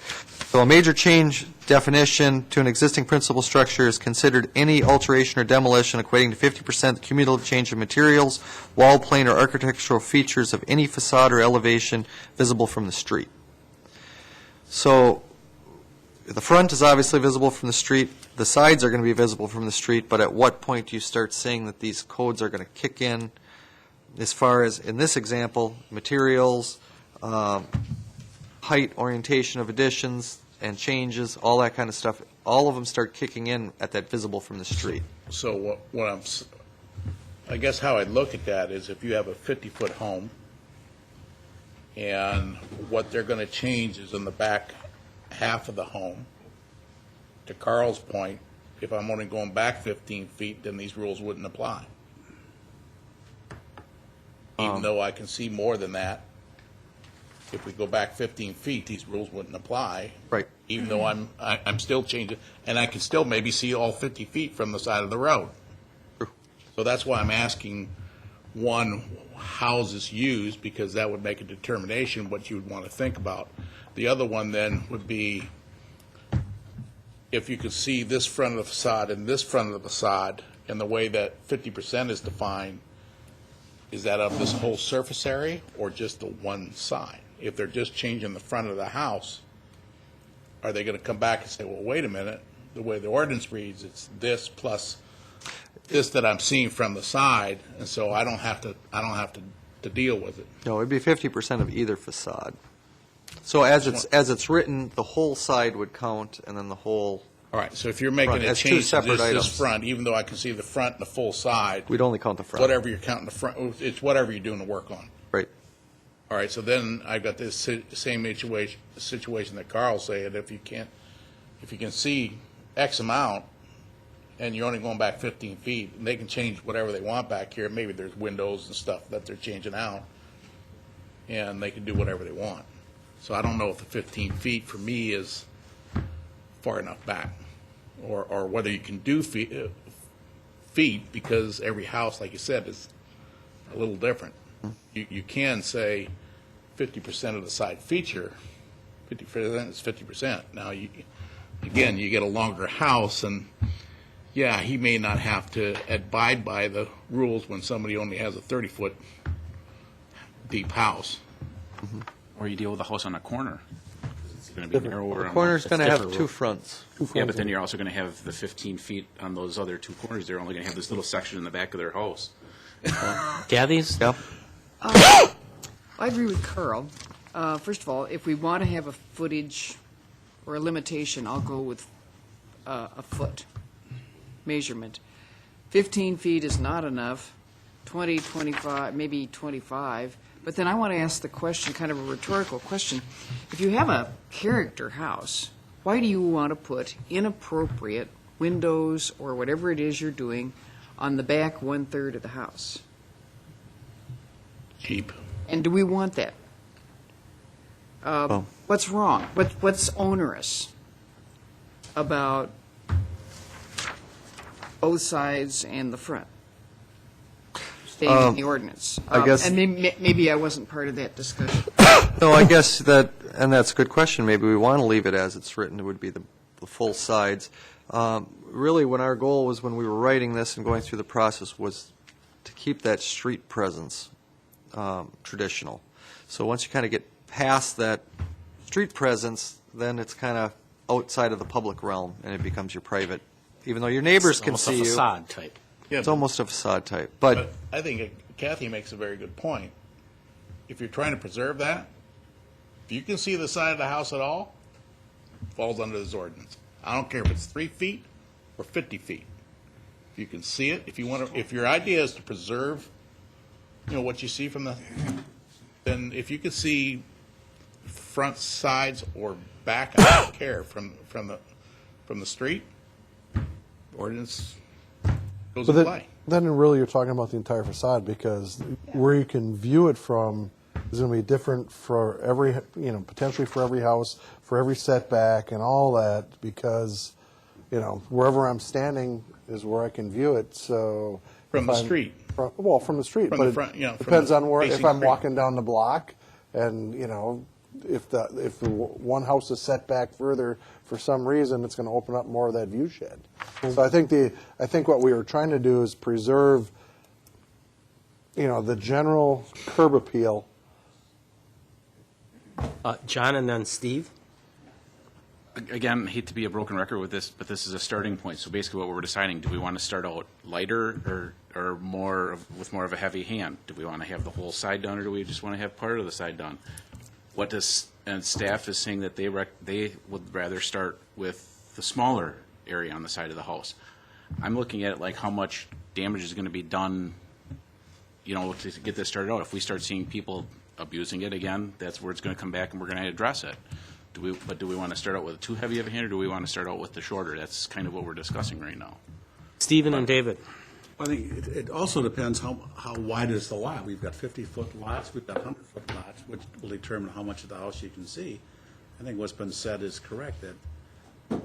So a major change definition to an existing principal structure is considered any alteration or demolition equating to 50% cumulative change of materials, wall plane, or architectural features of any facade or elevation visible from the street. So the front is obviously visible from the street. The sides are going to be visible from the street, but at what point do you start saying that these codes are going to kick in? As far as, in this example, materials, height, orientation of additions and changes, all that kind of stuff, all of them start kicking in at that visible from the street. So I guess how I'd look at that is if you have a 50-foot home and what they're going to change is in the back half of the home, to Carl's point, if I'm only going back 15 feet, then these rules wouldn't apply. Even though I can see more than that, if we go back 15 feet, these rules wouldn't apply. Right. Even though I'm still changing, and I can still maybe see all 50 feet from the side of the road. True. So that's why I'm asking, one, how's this used, because that would make a determination what you would want to think about. The other one then would be if you could see this front of the facade and this front of the facade, and the way that 50% is defined, is that of this whole surface area or just the one side? If they're just changing the front of the house, are they going to come back and say, well, wait a minute, the way the ordinance reads, it's this plus this that I'm seeing from the side, and so I don't have to deal with it. No, it'd be 50% of either facade. So as it's written, the whole side would count, and then the whole. All right, so if you're making Front. a That's two change to separate this items. front, even though I can see the front and the full side, We'd only count the front. whatever you're counting the front, it's whatever you're doing the work on. Right. All right, so then I've got this same situation that Carl said, if you can see X amount, and you're only going back 15 feet, and they can change whatever they want back here, maybe there's windows and stuff that they're changing out, and they can do whatever they want. So I don't know if the 15 feet for me is far enough back, or whether you can do feet, because every house, like you said, is a little different. You can say 50% of the side feature, 50% is 50%. Now, again, you get a longer house, and yeah, he may not have to abide by the rules when somebody only has a 30-foot deep house. Or you deal with a house on a corner. It's going to be narrower. The corner's going to have different. two fronts. Yeah, but then you're also going to have the 15 feet on those other two corners. They're only going to have this little section in the back of their house. Kathy's? Yep. I agree with Carl. First of all, if we want to have a footage or a limitation, I'll go with a foot measurement. 15 feet is not enough, 20, 25, maybe 25. But then I want to ask the question, kind of a rhetorical question. If you have a character house, why do you want to put inappropriate windows or whatever it is you're doing on the back 1/3 of the house? Cheap. And do we want that? What's wrong? What's onerous about both sides and the front? Staying in the ordinance. I guess- And maybe I wasn't part of that discussion. No, I guess that, and that's a good question. Maybe we want to leave it as it's written. It would be the full sides. Really, when our goal was when we were writing this and going through the process was to keep that street presence traditional. So once you kind of get past that street presence, then it's kind of outside of the public realm, and it becomes your private, even though your neighbors can Almost see a you. facade type. Yeah, It's almost a facade type. But I think Kathy makes a very good point. If you're trying to preserve that, if you can see the side of the house at all, falls under this ordinance. I don't care if it's 3 feet or 50 feet. If you can see it, if you want to, if your idea is to preserve, what you see from then if you can see front, sides, or back, I don't care from the street, ordinance goes But in play. then really you're talking about the entire facade, because where you can view it from is going to be different for every, potentially for every house, for every setback and all that, because, wherever I'm standing is where I can view it, so. From the if I'm- street. From the street. From but the front, it from depends the on where, if facing I'm street. walking down the block and, if the one house is set back further for some reason, it's going to open up more of that view shed. So I think what we were trying to do is preserve, the general curb appeal. John and then Steve? Again, I hate to be a broken record with this, but this is a starting point. So basically what we're deciding, do we want to start out lighter or with more of a heavy hand? Do we want to have the whole side done, or do we just want to have part of the side done? And staff is saying that they would rather start with the smaller area on the side of the house. I'm looking at it like how much damage is going to be done, to get this started out. If we start seeing people abusing it again, that's where it's going to come back and we're going to address it. Do we want to start out with too heavy of a hand, or do we want to start out with the shorter? That's kind of what we're discussing right now. Stephen and David. I think it also depends how wide is the lot. We've got 50-foot lots, we've got 100-foot lots, which will determine how much of the house you can see. I think what's been said is correct, that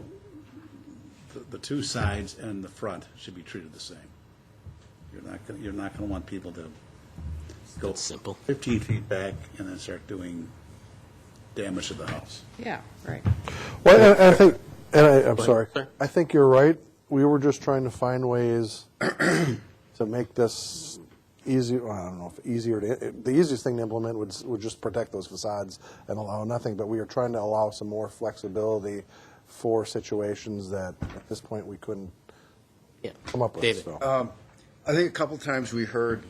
the two sides and the front should be treated the same. You're not going to want people to go That's simple. 15 feet back and then start doing damage to the house. Yeah, right. Well, and I think, I'm sorry, I think you're right. We were just trying to find ways to make this easy. Well, I don't know if easier the easiest thing to implement would just protect those facades and allow nothing. But we are trying to allow some more flexibility for situations that at this point we couldn't come up with. David. So. I think a couple times we heard,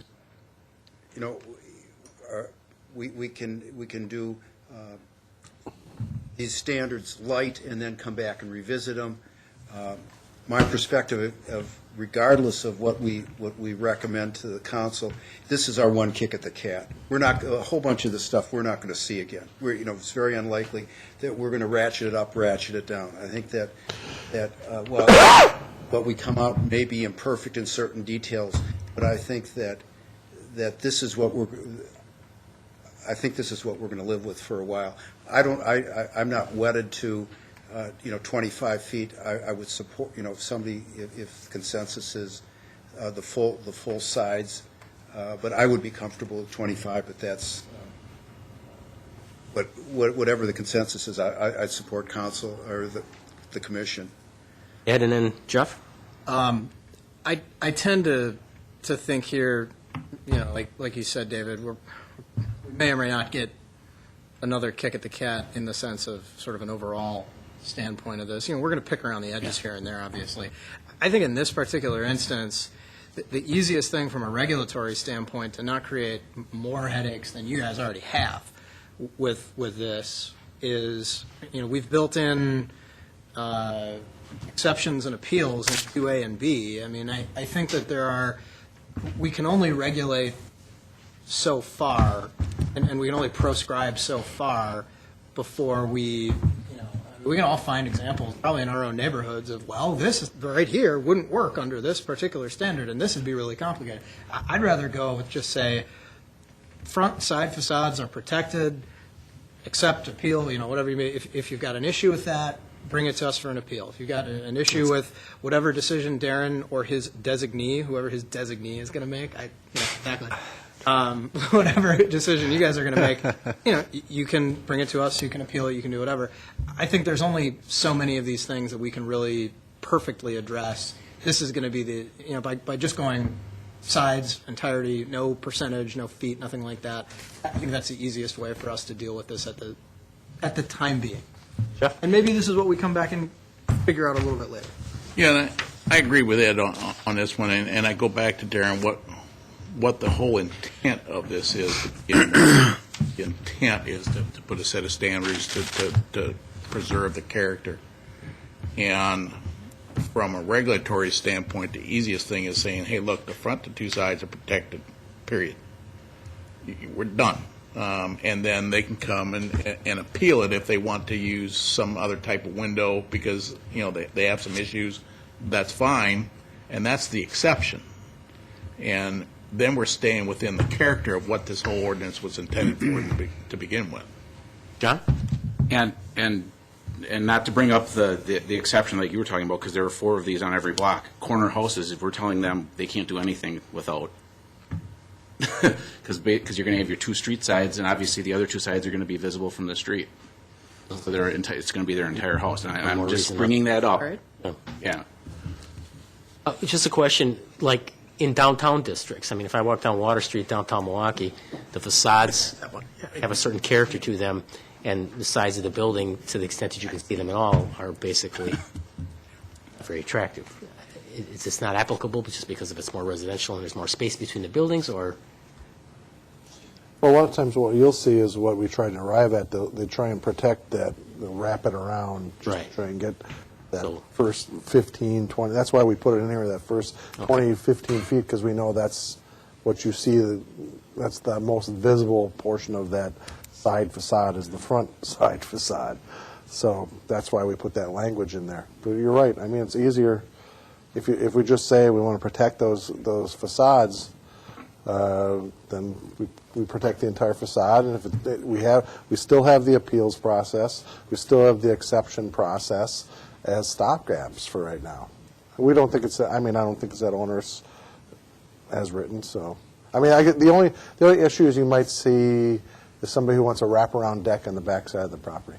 we can do these standards light and then come back and revisit them. My perspective of regardless of what we recommend to the council, this is our one kick at the cat. We're not a whole bunch of the stuff we're not going to see again. It's very unlikely that we're going to ratchet it up, ratchet it down. I think that what we come out may be imperfect in certain details, but I think that this is what we're going to live with for a while. I'm not wedded to 25 feet. I would support, if consensus is the full sides, but I would be comfortable with 25, but that's, but whatever the consensus is, I'd support council or the commission. Ed and then Jeff? I tend to think here, like you said, David, we may or may not get another kick at the cat in the sense of sort of an overall standpoint of this. We're going to pick around the edges here and there, obviously. I think in this particular instance, the easiest thing from a regulatory standpoint to not create more headaches than you guys already have with this is, we've built in exceptions and appeals in 2A and B. I mean, I think that we can only regulate so far, and we can only proscribe so far before we can all find examples, probably in our own neighborhoods, of, well, this right here wouldn't work under this particular standard, and this would be really complicated. I'd rather go with just say, front, side facades are protected, accept, appeal, whatever you may, if you've got an issue with that, bring it to us for an appeal. If you've got an issue with whatever decision Darren or his designee, whoever his designee is going to make, exactly. Whatever decision you guys are going to make, you can bring it to us, you can appeal it, you can do whatever. I think there's only so many of these things that we can really perfectly address. This is going to be by just going sides, entirety, no percentage, no feet, nothing like that. I think that's the easiest way for us to deal with this at the time being. Jeff? And maybe this is what we come back and figure out a little bit later. Yeah, and I agree with Ed on this one, and I go back to Darren, what the whole intent of this is. The intent is to put a set of standards to preserve the character. And from a regulatory standpoint, the easiest thing is saying, hey, look, the front to two sides are protected, period. We're done. And then they can come and appeal it if they want to use some other type of window because, they have some issues. That's fine, and that's the exception. And then we're staying within the character of what this whole ordinance was intended for to begin with. John? And not to bring up the exception that you were talking about, because there are 4 of these on every block. Corner houses, if we're telling them they can't do anything without, because you're going to have your 2 street sides, and obviously the other 2 sides are going to be visible from the street. So it's going to be their entire house, and I'm just bringing that up. Right. Yeah. Just a question, like in downtown districts, I mean, if I walk down Water Street, downtown Milwaukee, the facades have a certain character to them, and the sides of the building, to the extent that you can see them at all, are basically very attractive. Is this not applicable just because if it's more residential and there's more space between the buildings, or? Well, a lot of times what you'll see is what we try to arrive at. They try and protect that, wrap it around, just Right. to try and get that So- first 15, 20. That's why we put it in here, that first 20, 15 feet, because we know that's what you see. That's the most visible portion of that side facade is the front side facade. So that's why we put that language in there. But you're right. I mean, it's easier if we just say we want to protect those facades. Then we protect the entire facade, and if we still have the appeals process, we still have the exception process as stopgaps for right now. We don't think I don't think it's that onerous as written. So, I mean, the only issues you might see is somebody who wants a wraparound deck on the backside of the property.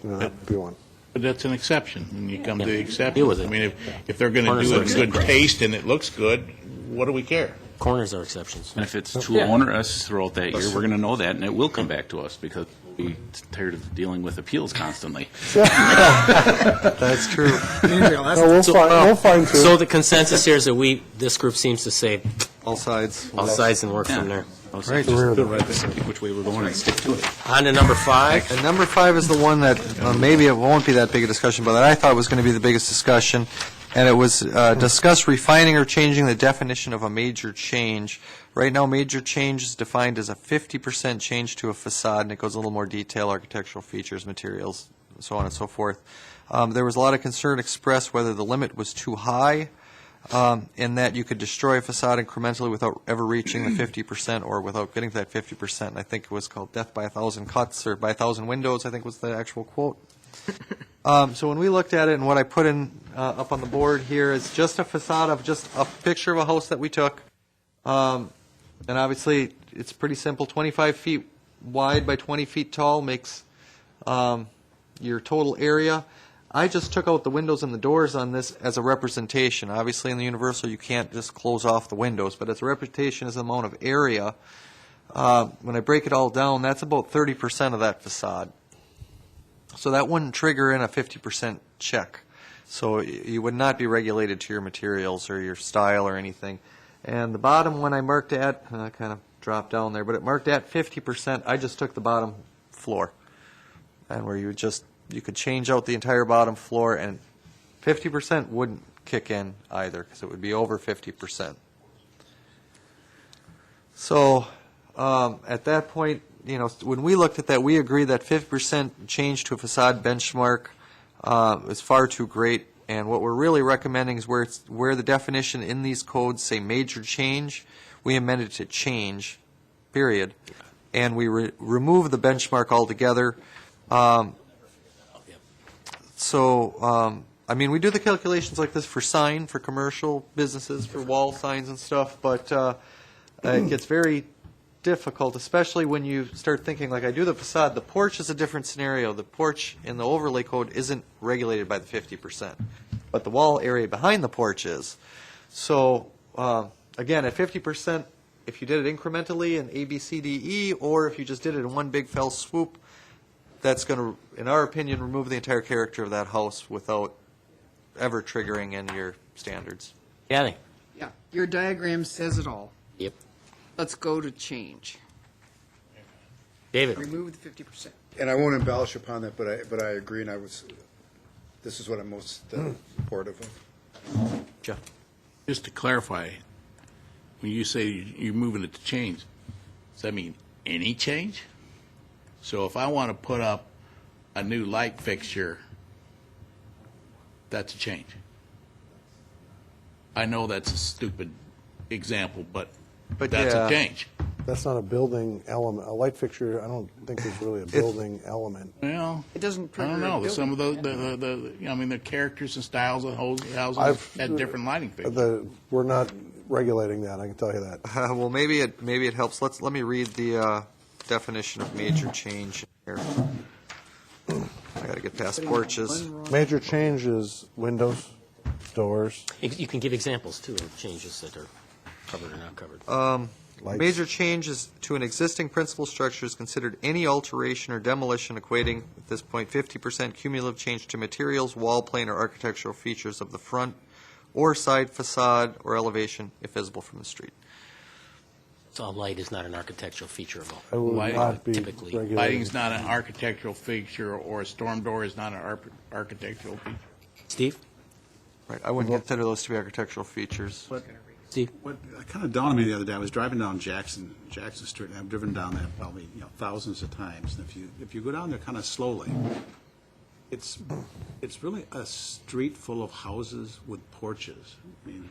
That would be one. But that's an exception, and you come to the Deal exception. with it. I mean, if they're going to Corners do are it in good exceptions. taste and it looks good, what do we care? Corners are exceptions. And if it's too onerous throughout that year, we're going to know that, and it will come back to us because we'll be tired of dealing with appeals constantly. That's true. We'll find two. So the consensus here is that this group seems to say All sides. all sides and work from there. Right. Pick which way we're going and stick to it. On to number 5. And number 5 is the one that maybe it won't be that big a discussion, but that I thought was going to be the biggest discussion, and it was discuss refining or changing the definition of a major change. Right now, major change is defined as a 50% change to a facade, and it goes a little more detail, architectural features, materials, so on and so forth. There was a lot of concern expressed whether the limit was too high, in that you could destroy a facade incrementally without ever reaching the 50% or without getting to that 50%. I think it was called death by 1,000 cuts or by 1,000 windows, I think was the actual quote. So when we looked at it, and what I put in up on the board here is just a facade of just a picture of a house that we took. And obviously, it's pretty simple. 25 feet wide by 20 feet tall makes your total area. I just took out the windows and the doors on this as a representation. Obviously, in the Universal, you can't just close off the windows, but as a representation as the amount of area, when I break it all down, that's about 30% of that facade. So that wouldn't trigger in a 50% check. So you would not be regulated to your materials or your style or anything. And the bottom one I marked at, kind of dropped down there, but it marked at 50%. I just took the bottom floor, and where you could change out the entire bottom floor, and 50% wouldn't kick in either because it would be over 50%. So at that point, when we looked at that, we agreed that 50% change to a facade benchmark is far too great. And what we're really recommending is where the definition in these codes say major change, we amended it to change, period. And we remove the benchmark altogether. We do the calculations like this for commercial businesses, for wall signs and stuff, but it gets very difficult, especially when you start thinking, like I do the facade. The porch is a different scenario. The porch in the overlay code isn't regulated by the 50%, but the wall area behind the porch is. So, again, at 50%, if you did it incrementally in A, B, C, D, E, or if you just did it in one big fell swoop, that's going to, in our opinion, remove the entire character of that house without ever triggering in your standards. Kathy? Yeah, your diagram says it all. Yep. Let's go to change. David? Remove the 50%. And I won't embellish upon that, but I agree, and this is what I'm most supportive of. Jeff? Just to clarify, when you say you're moving it to change, does that mean any change? So if I want to put up a new light fixture, that's a change. I know that's a stupid example, but that's yeah. a change. That's not a building element. A light fixture, I don't think there's really a building element. Well, It doesn't I trigger don't a know. building. Some of the characters and styles of houses had different lighting fixtures. We're not regulating that, I can tell you that. Well, maybe it helps. Let me read the definition of major change here. I got to get past porches. Major change is windows, doors, You can give examples, too, of changes that are covered or not covered. lights. Major changes to an existing principal structure is considered any alteration or demolition equating, at this point, 50% cumulative change to materials, wall plane, or architectural features of the front or side facade or elevation if visible from the street. So a light is not an architectural feature of I all. would Lighting, not be typically. regulating. Lighting's not an architectural feature, or a storm door is not an architectural feature. Steve? Right, I wouldn't consider those to be architectural features. Steve? What kind of dawned on me the other day, I was driving down Jackson Street, and I've driven down that probably thousands of times. And if you go down there kind of slowly, it's really a street full of houses with porches. I mean,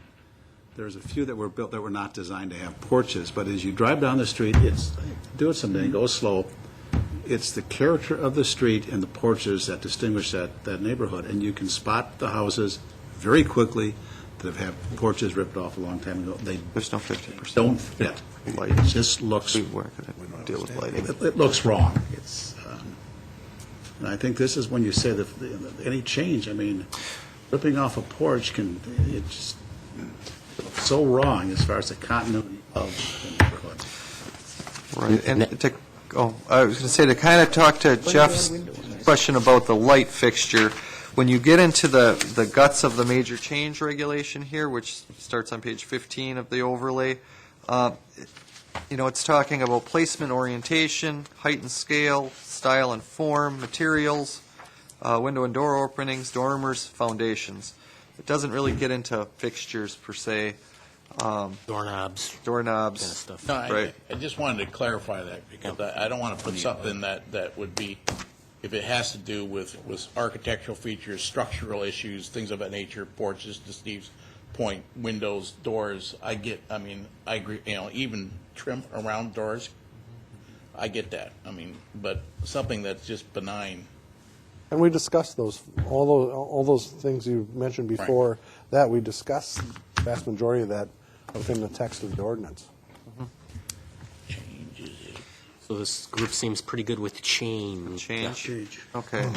there's a few that were built that were not designed to have porches, but as you drive down the street, do it someday, go slow. It's the character of the street and the porches that distinguish that neighborhood, and you can spot the houses very quickly that have had porches ripped off a long time ago. There's no 50%. Don't fit. It just looks. We weren't going to deal with lighting. It looks wrong. And I think this is when you say that any change. I mean, ripping off a porch it's so wrong as far as the continuity of the neighborhood. Right, and I was going to say, to kind of talk to Jeff's question about the light fixture, when you get into the guts of the major change regulation here, which starts on page 15 of the overlay, it's talking about placement, orientation, height and scale, style and form, materials, window and door openings, dormers, foundations. It doesn't really get into fixtures per se. Doorknobs. Doorknobs. Kind of stuff. No, Right. I just wanted to clarify that, because I don't want to put something that would be, if it has to do with architectural features, structural issues, things of that nature, porches, to Steve's point, windows, doors, I agree, even trim around doors, I get that. But something that's just benign. And we discussed all those things you mentioned before that. We discussed the vast majority of that within the text of the ordinance. Changes. So this group seems pretty good with change. Change. Okay,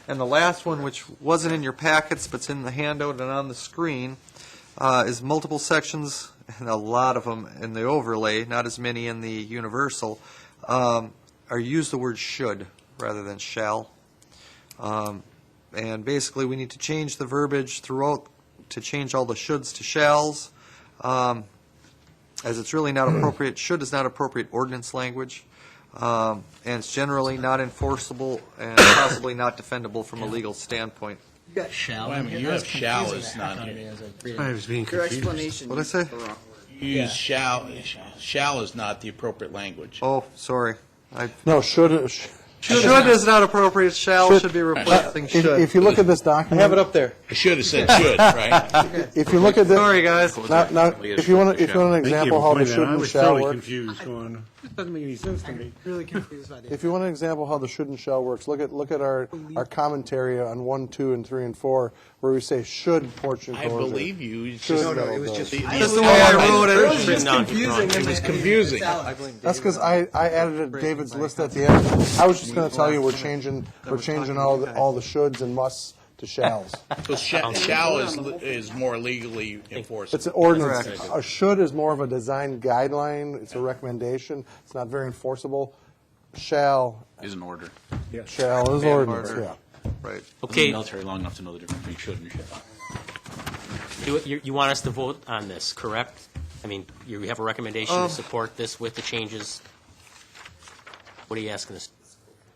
and the last one, which wasn't in your packets, but's in the handout and on the screen, is multiple sections, and a lot of them in the overlay, not as many in the universal, use the word should rather than shall. And basically, we need to change the verbiage throughout to change all the shoulds to shalls, as it's really not appropriate. Should is not appropriate ordinance language, and it's generally not enforceable and possibly not defendable from a legal standpoint. You got shall. Well, I mean, you have shall is not here. I was being Your confused. explanation. What'd I say? is the wrong word. Use shall, shall is not the appropriate language. Oh, sorry. No, should Should is not appropriate. Shall should be replacing should. if you look at this I document. have it up there. I should have said should, right? If you look at this. Sorry, guys. Now, if you want an Thank you example for how the pointing that should out. I and was shall totally work. confused, going, this doesn't make any sense to me. Really confused by the. If you want an example how the should and shall works, look at our commentary on 1, 2, and 3, and 4, where we say should porch I enclosure. believe you. It's Should just- it was just. That's the way I wrote it. It's written on- It was confusing. That's because I added David's list at the end. I was just going to tell you we're changing all the shoulds and musts to shalls. So shall is more legally enforceable. It's an ordinance. Correct. A should is more of a design guideline. It's a recommendation. It's not very enforceable. Shall Is an order. is ordinance. order. Yeah. Right. I was in Okay, the military long enough to know the difference between should and shall. you want us to vote on this, correct? I mean, you have a recommendation to support this with the changes. What are you asking us?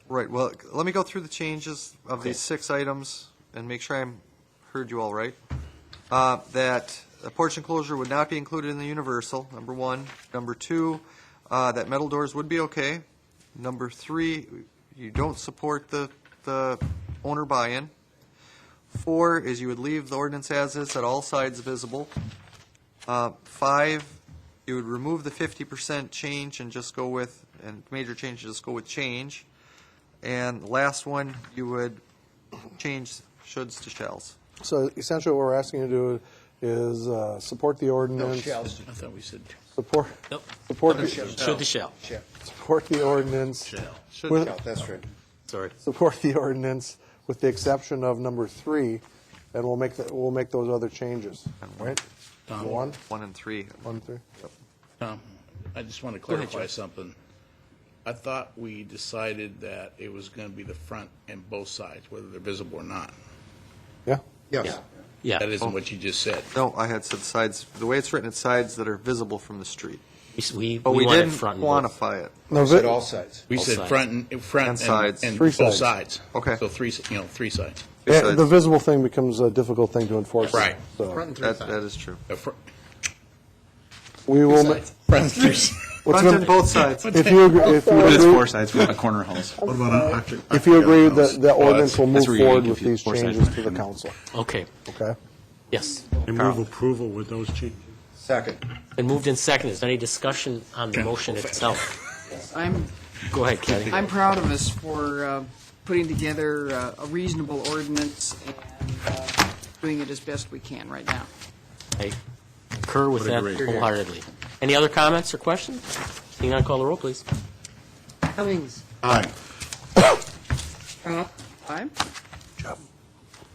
Right, well, let me go through the changes of these 6 items and make sure I heard you all right. That a porch enclosure would not be included in the universal, number 1. Number 2, that metal doors would be okay. Number 3, you don't support the owner buy-in. 4 is you would leave the ordinance as is at all sides visible. 5, you would remove the 50% change and just go with, and major change, just go with change. And the last one, you would change shoulds to shalls. So essentially, what we're asking you to do is support the ordinance. I thought we said Support. Nope. Support. Should the shall. Support the ordinance. Should With- shall, that's right. Sorry. Support the ordinance with the exception of number 3, and we'll make those other changes. Right? 1, 1 and 3. 1, 3. Tom, I just want to ahead, clarify Joe. something. I thought we decided that it was going to be the front and both sides, whether they're visible or not. Yeah. Yes. Yeah. That isn't what you just said. No, I had said sides. The way it's written, it's sides that are visible from the street. We But we want it didn't front and both. quantify it. No, Said all sides. We Both said sides. front And sides. and Three both sides. sides. Okay. So three sides. Yeah, Sides. the visible thing becomes a difficult thing to enforce. Right. So Front and three That sides. is true. we will. Front three. Front and both sides. If you agree, if you But it's agree, 4 sides for a corner house. What about an octagon? if you agree that the ordinance will move that's where you forward get with these confused. Four sides. changes to the council. Okay, Okay. yes. I move approval with those changes. Second. Been moved in second. Is there any discussion on the motion itself? I'm Go ahead, Kathy. I'm proud of us for putting together a reasonable ordinance and doing it as best we can right now. I concur with that agree. wholeheartedly. Any other comments or questions? Seeing none, call the roll, please. Cummings. Aye. Crop. Aye?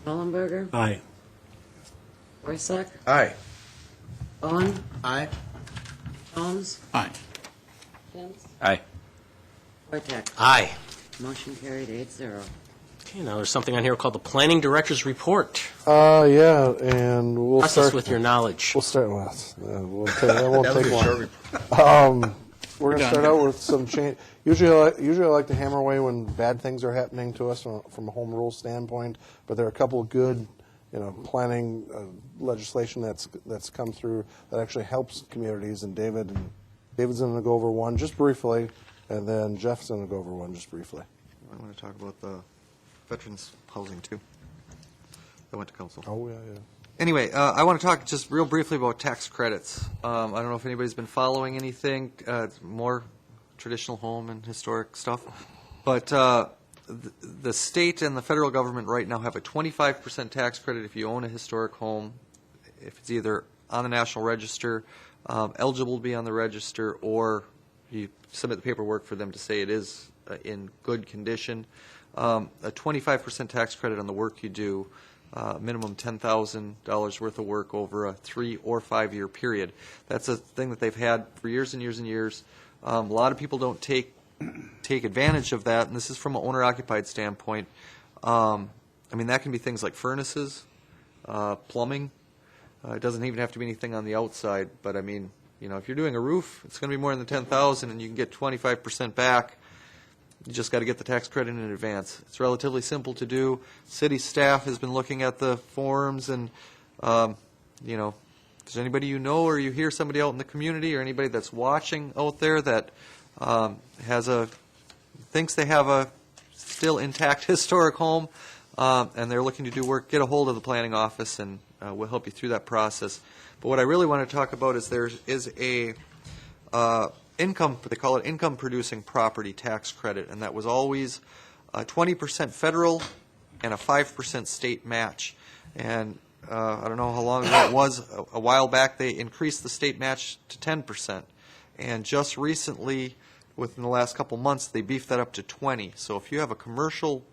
Mullenberger. Aye. Boysock. Aye. Owen. Aye. Holmes. Aye. Kent. Aye. Wojtek. Aye. Motion carried 8-0. Okay, now there's something on here called the Planning Director's Report. Yeah, and we'll Process start. with your knowledge. We'll start with. That won't take long. We're going to start out with some change. Usually I like to hammer away when bad things are happening to us from a home rule standpoint, but there are a couple of good, planning legislation that's come through that actually helps communities. And David's going to go over one just briefly, and then Jeff's going to go over one just briefly. I want to talk about the veterans housing too. That went to council. Oh, yeah. Anyway, I want to talk just real briefly about tax credits. I don't know if anybody's been following anything, it's more traditional home and historic stuff. But the state and the federal government right now have a 25% tax credit if you own a historic home, if it's either on the National Register, eligible to be on the register, or you submit the paperwork for them to say it is in good condition. A 25% tax credit on the work you do. Minimum $10,000 worth of work over a 3 or 5 year period. That's a thing that they've had for years and years and years. A lot of people don't take advantage of that, and this is from an owner-occupied standpoint. I mean, that can be things like furnaces, plumbing. It doesn't even have to be anything on the outside, but I mean, you know, if you're doing a roof, it's going to be more than the 10,000, and you can get 25% back. You just got to get the tax credit in advance. It's relatively simple to do. City staff has been looking at the forms, and you know, if there's anybody you know or you hear somebody out in the community or anybody that's watching out there that thinks they have a still intact historic home, and they're looking to do work, get a hold of the planning office, and we'll help you through that process. But what I really want to talk about is there is a income, they call it income producing property tax credit, and that was always 20% federal and a 5% state match. And I don't know how long ago it was. A while back, they increased the state match to 10%. And just recently, within the last couple months, they beefed that up to 20. So if you have a commercial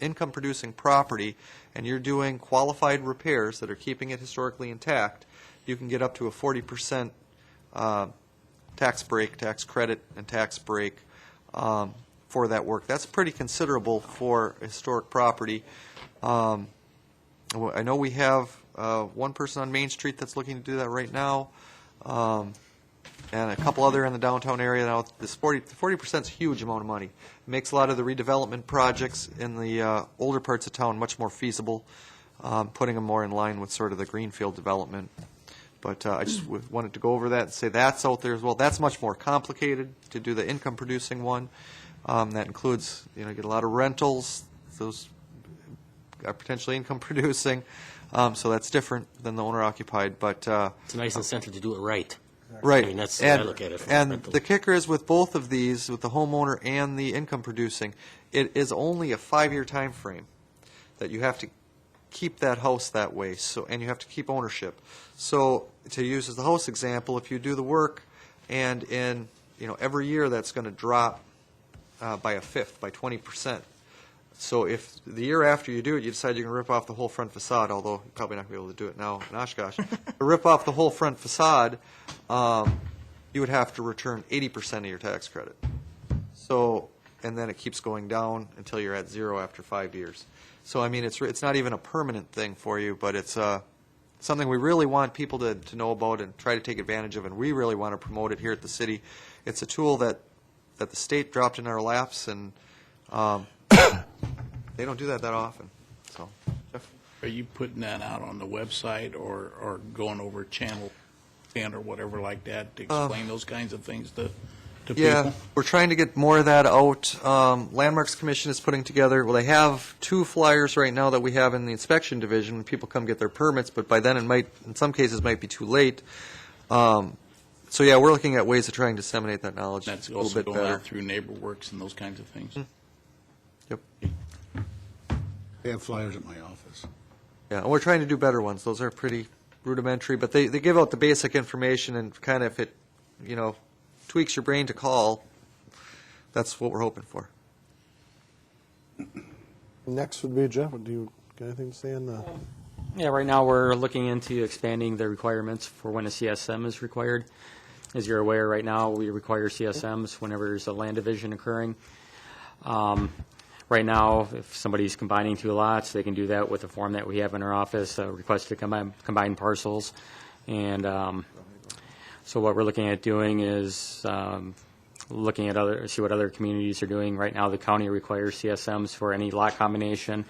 income-producing property and you're doing qualified repairs that are keeping it historically intact, you can get up to a 40% tax break, tax credit, and tax break for that work. That's pretty considerable for historic property. I know we have one person on Main Street that's looking to do that right now, and a couple other in the downtown area. Now, this 40% is a huge amount of money. It makes a lot of the redevelopment projects in the older parts of town much more feasible, putting them more in line with sort of the greenfield development. But I just wanted to go over that and say that's out there as well. That's much more complicated to do the income-producing one. That includes, you know, get a lot of rentals. Those are potentially income-producing. So that's different than the owner-occupied. But It's a nice incentive to do it right. right. I mean, that's the way I look at it. And Rental. the kicker is with both of these, with the homeowner and the income-producing, it is only a 5-year time frame that you have to keep that house that way. So, and you have to keep ownership. So to use as the house example, if you do the work and in, you know, every year that's going to drop by a fifth, by 20%. So if the year after you do it, you decide you're going to rip off the whole front facade, although you're probably not going to be able to do it now in Oshkosh, to rip off the whole front facade, you would have to return 80% of your tax credit. So, and then it keeps going down until you're at zero after 5 years. So, I mean, it's not even a permanent thing for you, but it's something we really want people to know about and try to take advantage of, and we really want to promote it here at the city. It's a tool that the state dropped in our laps, and they don't do that often. So, Jeff? Are you putting that out on the website or going over channel 10 or whatever like that to explain those kinds of things to Yeah, people? we're trying to get more of that out. Landmarks Commission is putting together, well, they have 2 flyers right now that we have in the inspection division when people come get their permits, but by then it might, in some cases, might be too late. So, yeah, we're looking at ways to try and disseminate that knowledge That's a little also bit going better. out through NeighborWorks and those kinds of things. Yep. They have flyers at my office. Yeah, and we're trying to do better ones. Those are pretty rudimentary, but they give out the basic information, and kind of if it, you know, tweaks your brain to call, that's what we're hoping for. Next would be Jeff. Do you got anything to say on the? Yeah, right now we're looking into expanding the requirements for when a CSM is required. As you're aware, right now we require CSMs whenever there's a land division occurring. Right now, if somebody's combining 2 lots, they can do that with a form that we have in our office, a request to combine parcels. And so what we're looking at doing is looking at see what other communities are doing. Right now, the county requires CSMs for any lot combination.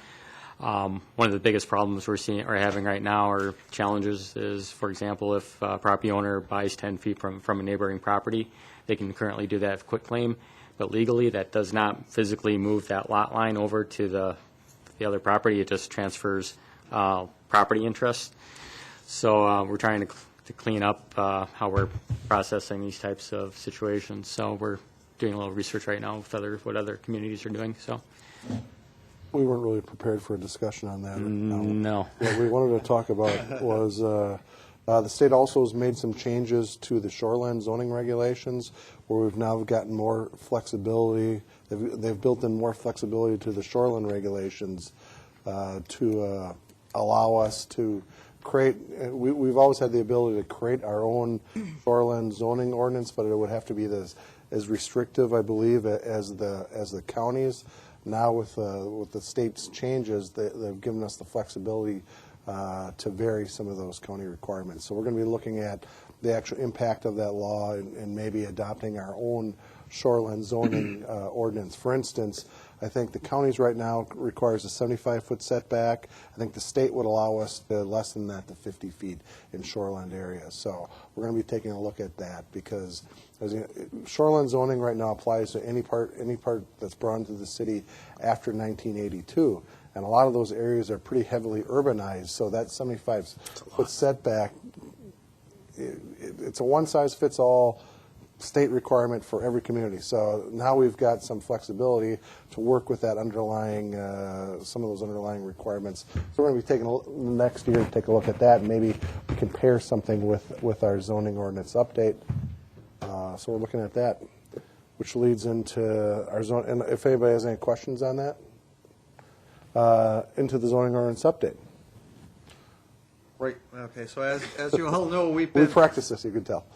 One of the biggest problems we're having right now, or challenges, is, for example, if a property owner buys 10 feet from a neighboring property, they can currently do that with quitclaim, but legally that does not physically move that lot line over to the other property. It just transfers property interest. So we're trying to clean up how we're processing these types of situations. So we're doing a little research right now with what other communities are doing. So. We weren't really prepared for a discussion on that. No. What we wanted to talk about was the state also has made some changes to the shoreline zoning regulations, where we've now gotten more flexibility. They've built in more flexibility to the shoreline regulations to allow us to create. We've always had the ability to create our own shoreline zoning ordinance, but it would have to be as restrictive, I believe, as the counties. now with the state's changes, they've given us the flexibility to vary some of those county requirements. So we're going to be looking at the actual impact of that law and maybe adopting our own shoreline zoning ordinance. For instance, I think the counties right now requires a 75-foot setback. I think the state would allow us to lessen that to 50 feet in shoreline areas. So we're going to be taking a look at that because shoreline zoning right now applies to any part that's brought into the city after 1982. And a lot of those areas are pretty heavily urbanized, so that 75-foot setback, it's a one-size-fits-all state requirement for every community. So now we've got some flexibility to work with that underlying, some of those underlying requirements. So we're going to be taking next year to take a look at that and maybe compare something with our zoning ordinance update. So we're looking at that, which leads into our zone. And if anybody has any questions on that, into the zoning ordinance update. Right, okay, so as you all know, We practice this, you can tell.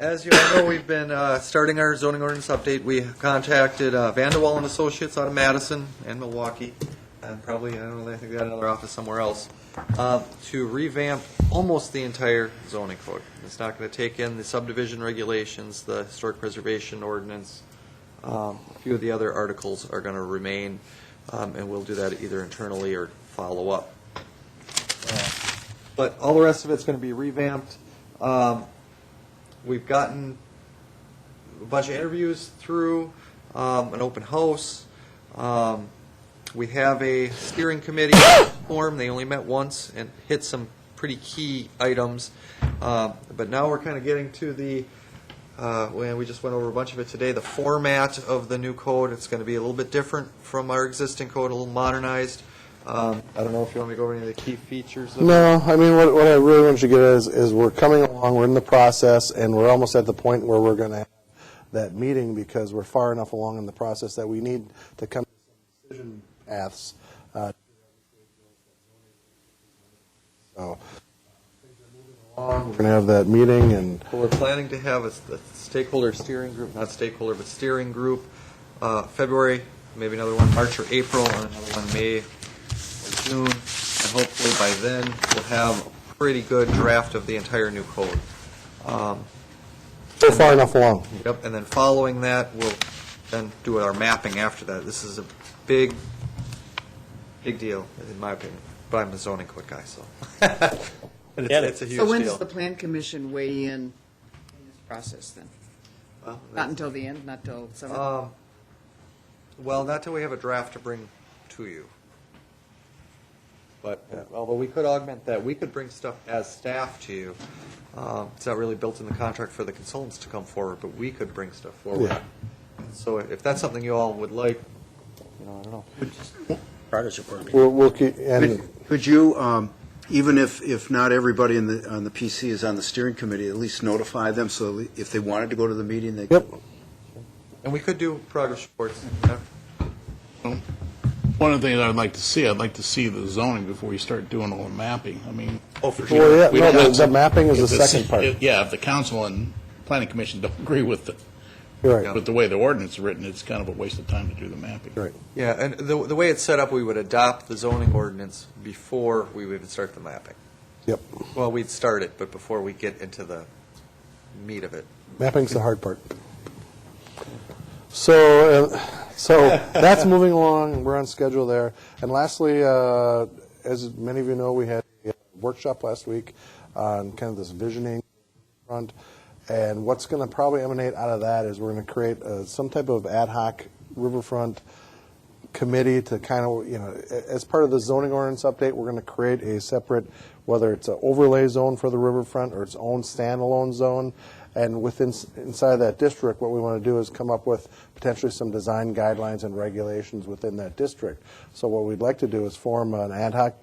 As you all know, we've been starting our zoning ordinance update. We contacted Vanderwall and Associates out of Madison and Milwaukee, and probably, I don't know, I think they got another office somewhere else, to revamp almost the entire zoning code. It's not going to take in the subdivision regulations, the historic preservation ordinance. A few of the other articles are going to remain, and we'll do that either internally or follow up. But all the rest of it's going to be revamped. We've gotten a bunch of interviews through, an open house. We have a steering committee form. They only met once and hit some pretty key items. But now we're kind of getting to the, we just went over a bunch of it today, the format of the new code. It's going to be a little bit different from our existing code, a little modernized. I don't know if you want me to go over any of the key features of No, I mean, what I really want you to get is we're coming along, we're in the process, and we're almost at the point where we're going to have that meeting because we're far enough along in the process that we need to come to some decision paths. So we're going to have that meeting, and Well, we're planning to have a stakeholder steering group, not stakeholder, but steering group, February, maybe another one March or April, and another one May or June, and hopefully by then we'll have a pretty good draft of the entire new code. we're far enough along. Yep, and then following that, we'll then do our mapping after that. This is a big deal, in my opinion, but I'm a zoning code guy, so. It's a huge So when deal. does the Plan Commission weigh in this process then? Well, Not until the end, not till summer? Well, not till we have a draft to bring to you. But although we could augment that, we could bring stuff as staff to you. It's not really built in the contract for the consultants to come forward, but we could bring stuff forward. Yeah. So if that's something you all would like, I don't know. Progress report. We'll keep, and Could you, even if not everybody on the PC is on the steering committee, at least notify them so if they wanted to go to the meeting, they could? yep. And we could do progress reports. One of the things I'd like to see the zoning before we start doing all the mapping. I mean. Oh, for we sure. Well, yeah, don't no, have the to- mapping is if the second part. If the council and planning commission don't agree with You're right. with the way the ordinance is written, it's kind of a waste of time to do the mapping. Right. Yeah, and the way it's set up, we would adopt the zoning ordinance before we would even start the mapping. Yep. Well, we'd start it, but before we get into meat of it. Mapping's the hard part. So that's moving along, and we're on schedule there. And lastly, as many of you know, we had a workshop last week on kind of this visioning front. And what's going to probably emanate out of that is we're going to create some type of ad hoc riverfront committee to kind of, as part of the zoning ordinance update, we're going to create a separate, whether it's an overlay zone for the riverfront or its own standalone zone. And inside that district, what we want to do is come up with potentially some design guidelines and regulations within that district. So what we'd like to do is form an ad hoc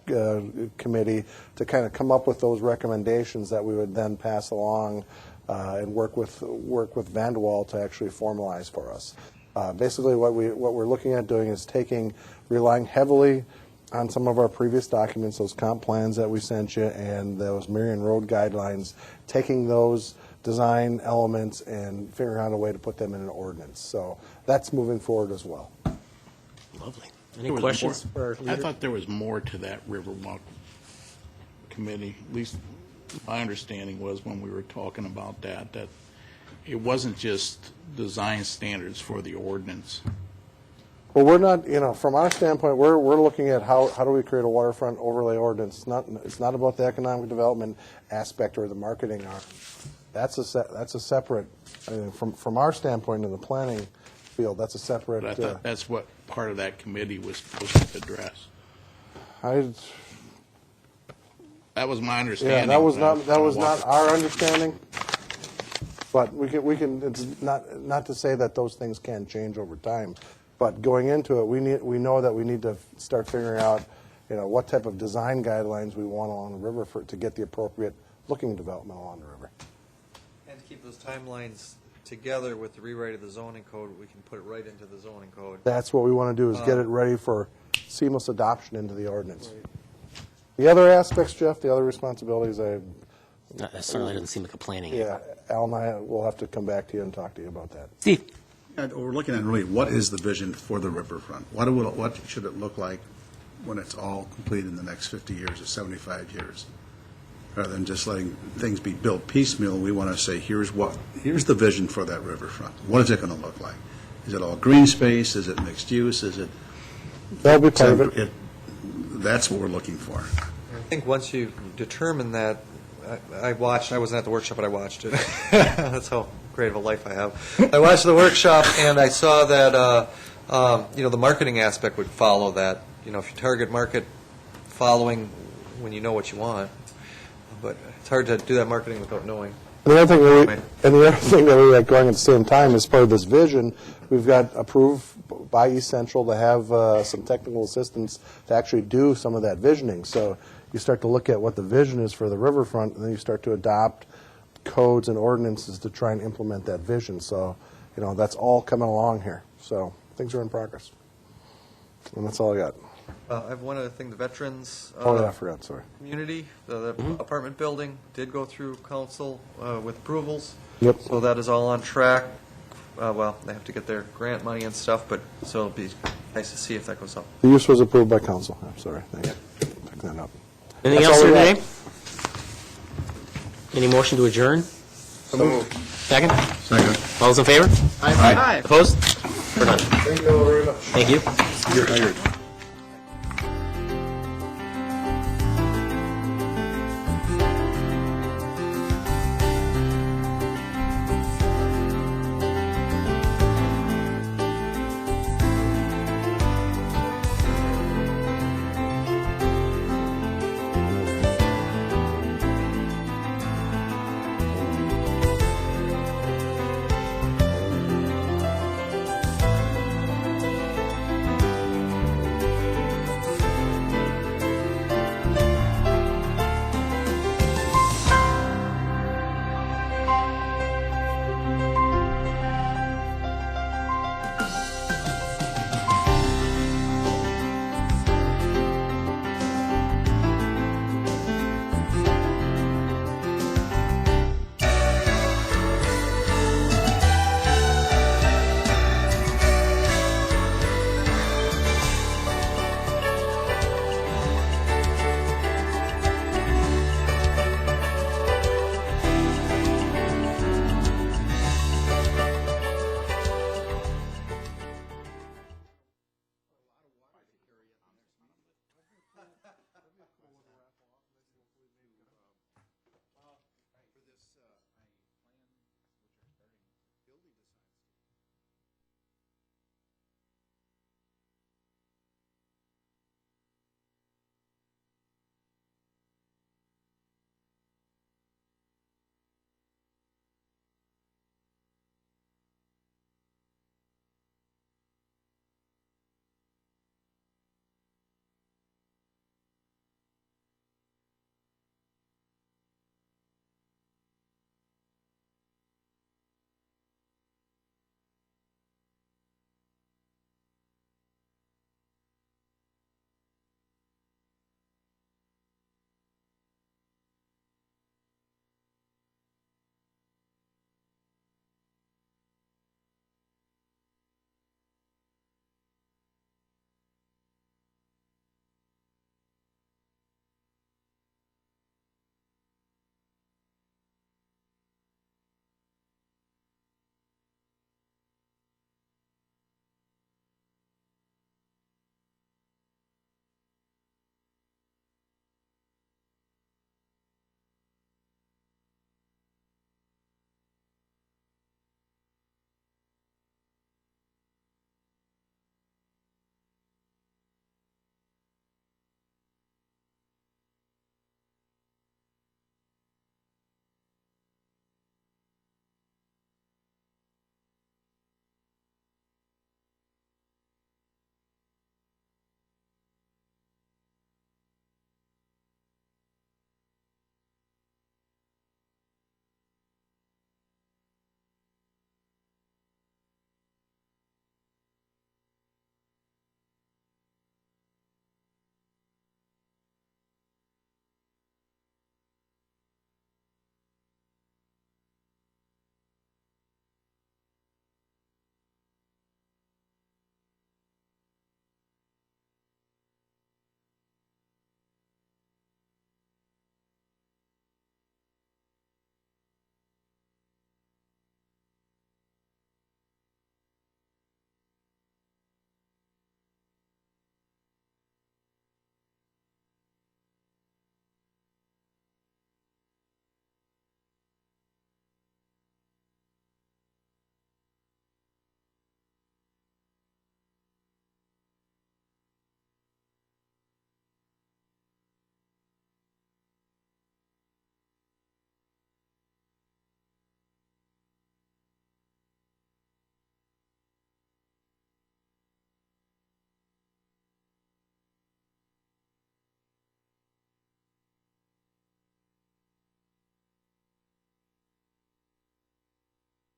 committee to kind of come up with those recommendations that we would then pass along and work with Vanderwall to actually formalize for us. Basically, what we're looking at doing is relying heavily on some of our previous documents, those comp plans that we sent you, and those Marion Road guidelines, taking those design elements and figuring out a way to put them in an ordinance. So that's moving forward as well. Lovely. There Any was questions more- for I leader? thought there was more to that Riverwalk committee, at least my understanding was when we were talking about that it wasn't just design standards for the ordinance. Well, we're not, from our standpoint, we're looking at how do we create a waterfront overlay ordinance. It's not about the economic development aspect or the marketing. That's a separate, from our standpoint in the planning field, that's a separate. But I thought that's what part of that committee was supposed to address. That was my understanding. Yeah, that was not our understanding. But we can. It's not to say that those things can't change over time. But going into it, we know that we need to start figuring out, what type of design guidelines we want along the river to get the appropriate looking development along the river. And to keep those timelines together with the rewrite of the zoning code, we can put it right into the zoning code. That's what we want to do, is get it ready for seamless adoption into the ordinance. The other aspects, Jeff, the other responsibilities, That certainly doesn't seem like a planning. yeah, Al and I will have to come back to you and talk to you about that. Steve? We're looking at really, what is the vision for the riverfront? What should it look like when it's all complete in the next 50 years or 75 years? Rather than just letting things be built piecemeal, we want to say, here's the vision for that riverfront. What is it going to look like? Is it all green space? Is it mixed use? Is it? That'll be part of it. That's what we're looking for. I think once you determine that, I wasn't at the workshop, but I watched it. That's how great of a life I have. I watched the workshop, and I saw that, the marketing aspect would follow that. If you target market following when you know what you want. But it's hard to do that marketing without knowing. And the other thing that we got going at the same time, as part of this vision, we've got approved by East Central to have some technical assistance to actually do some of that visioning. So you start to look at what the vision is for the riverfront, and then you start to adopt codes and ordinances to try and implement that vision. So, that's all coming along here. So things are in progress. And that's all I got. I have one other thing, the veterans I forgot, sorry. community, the apartment building did go through council with approvals. Yep. So that is all on track. Well, they have to get their grant money and stuff, but so it'll be nice to see if that goes up. The use was approved by council. I'm sorry. Thank you. Pick that up. Anything That's else all for we today? Any motion to adjourn? Second? Second. All those in favor? Aye. Opposed? We're done. Thank you all very much. Thank you. You're hired.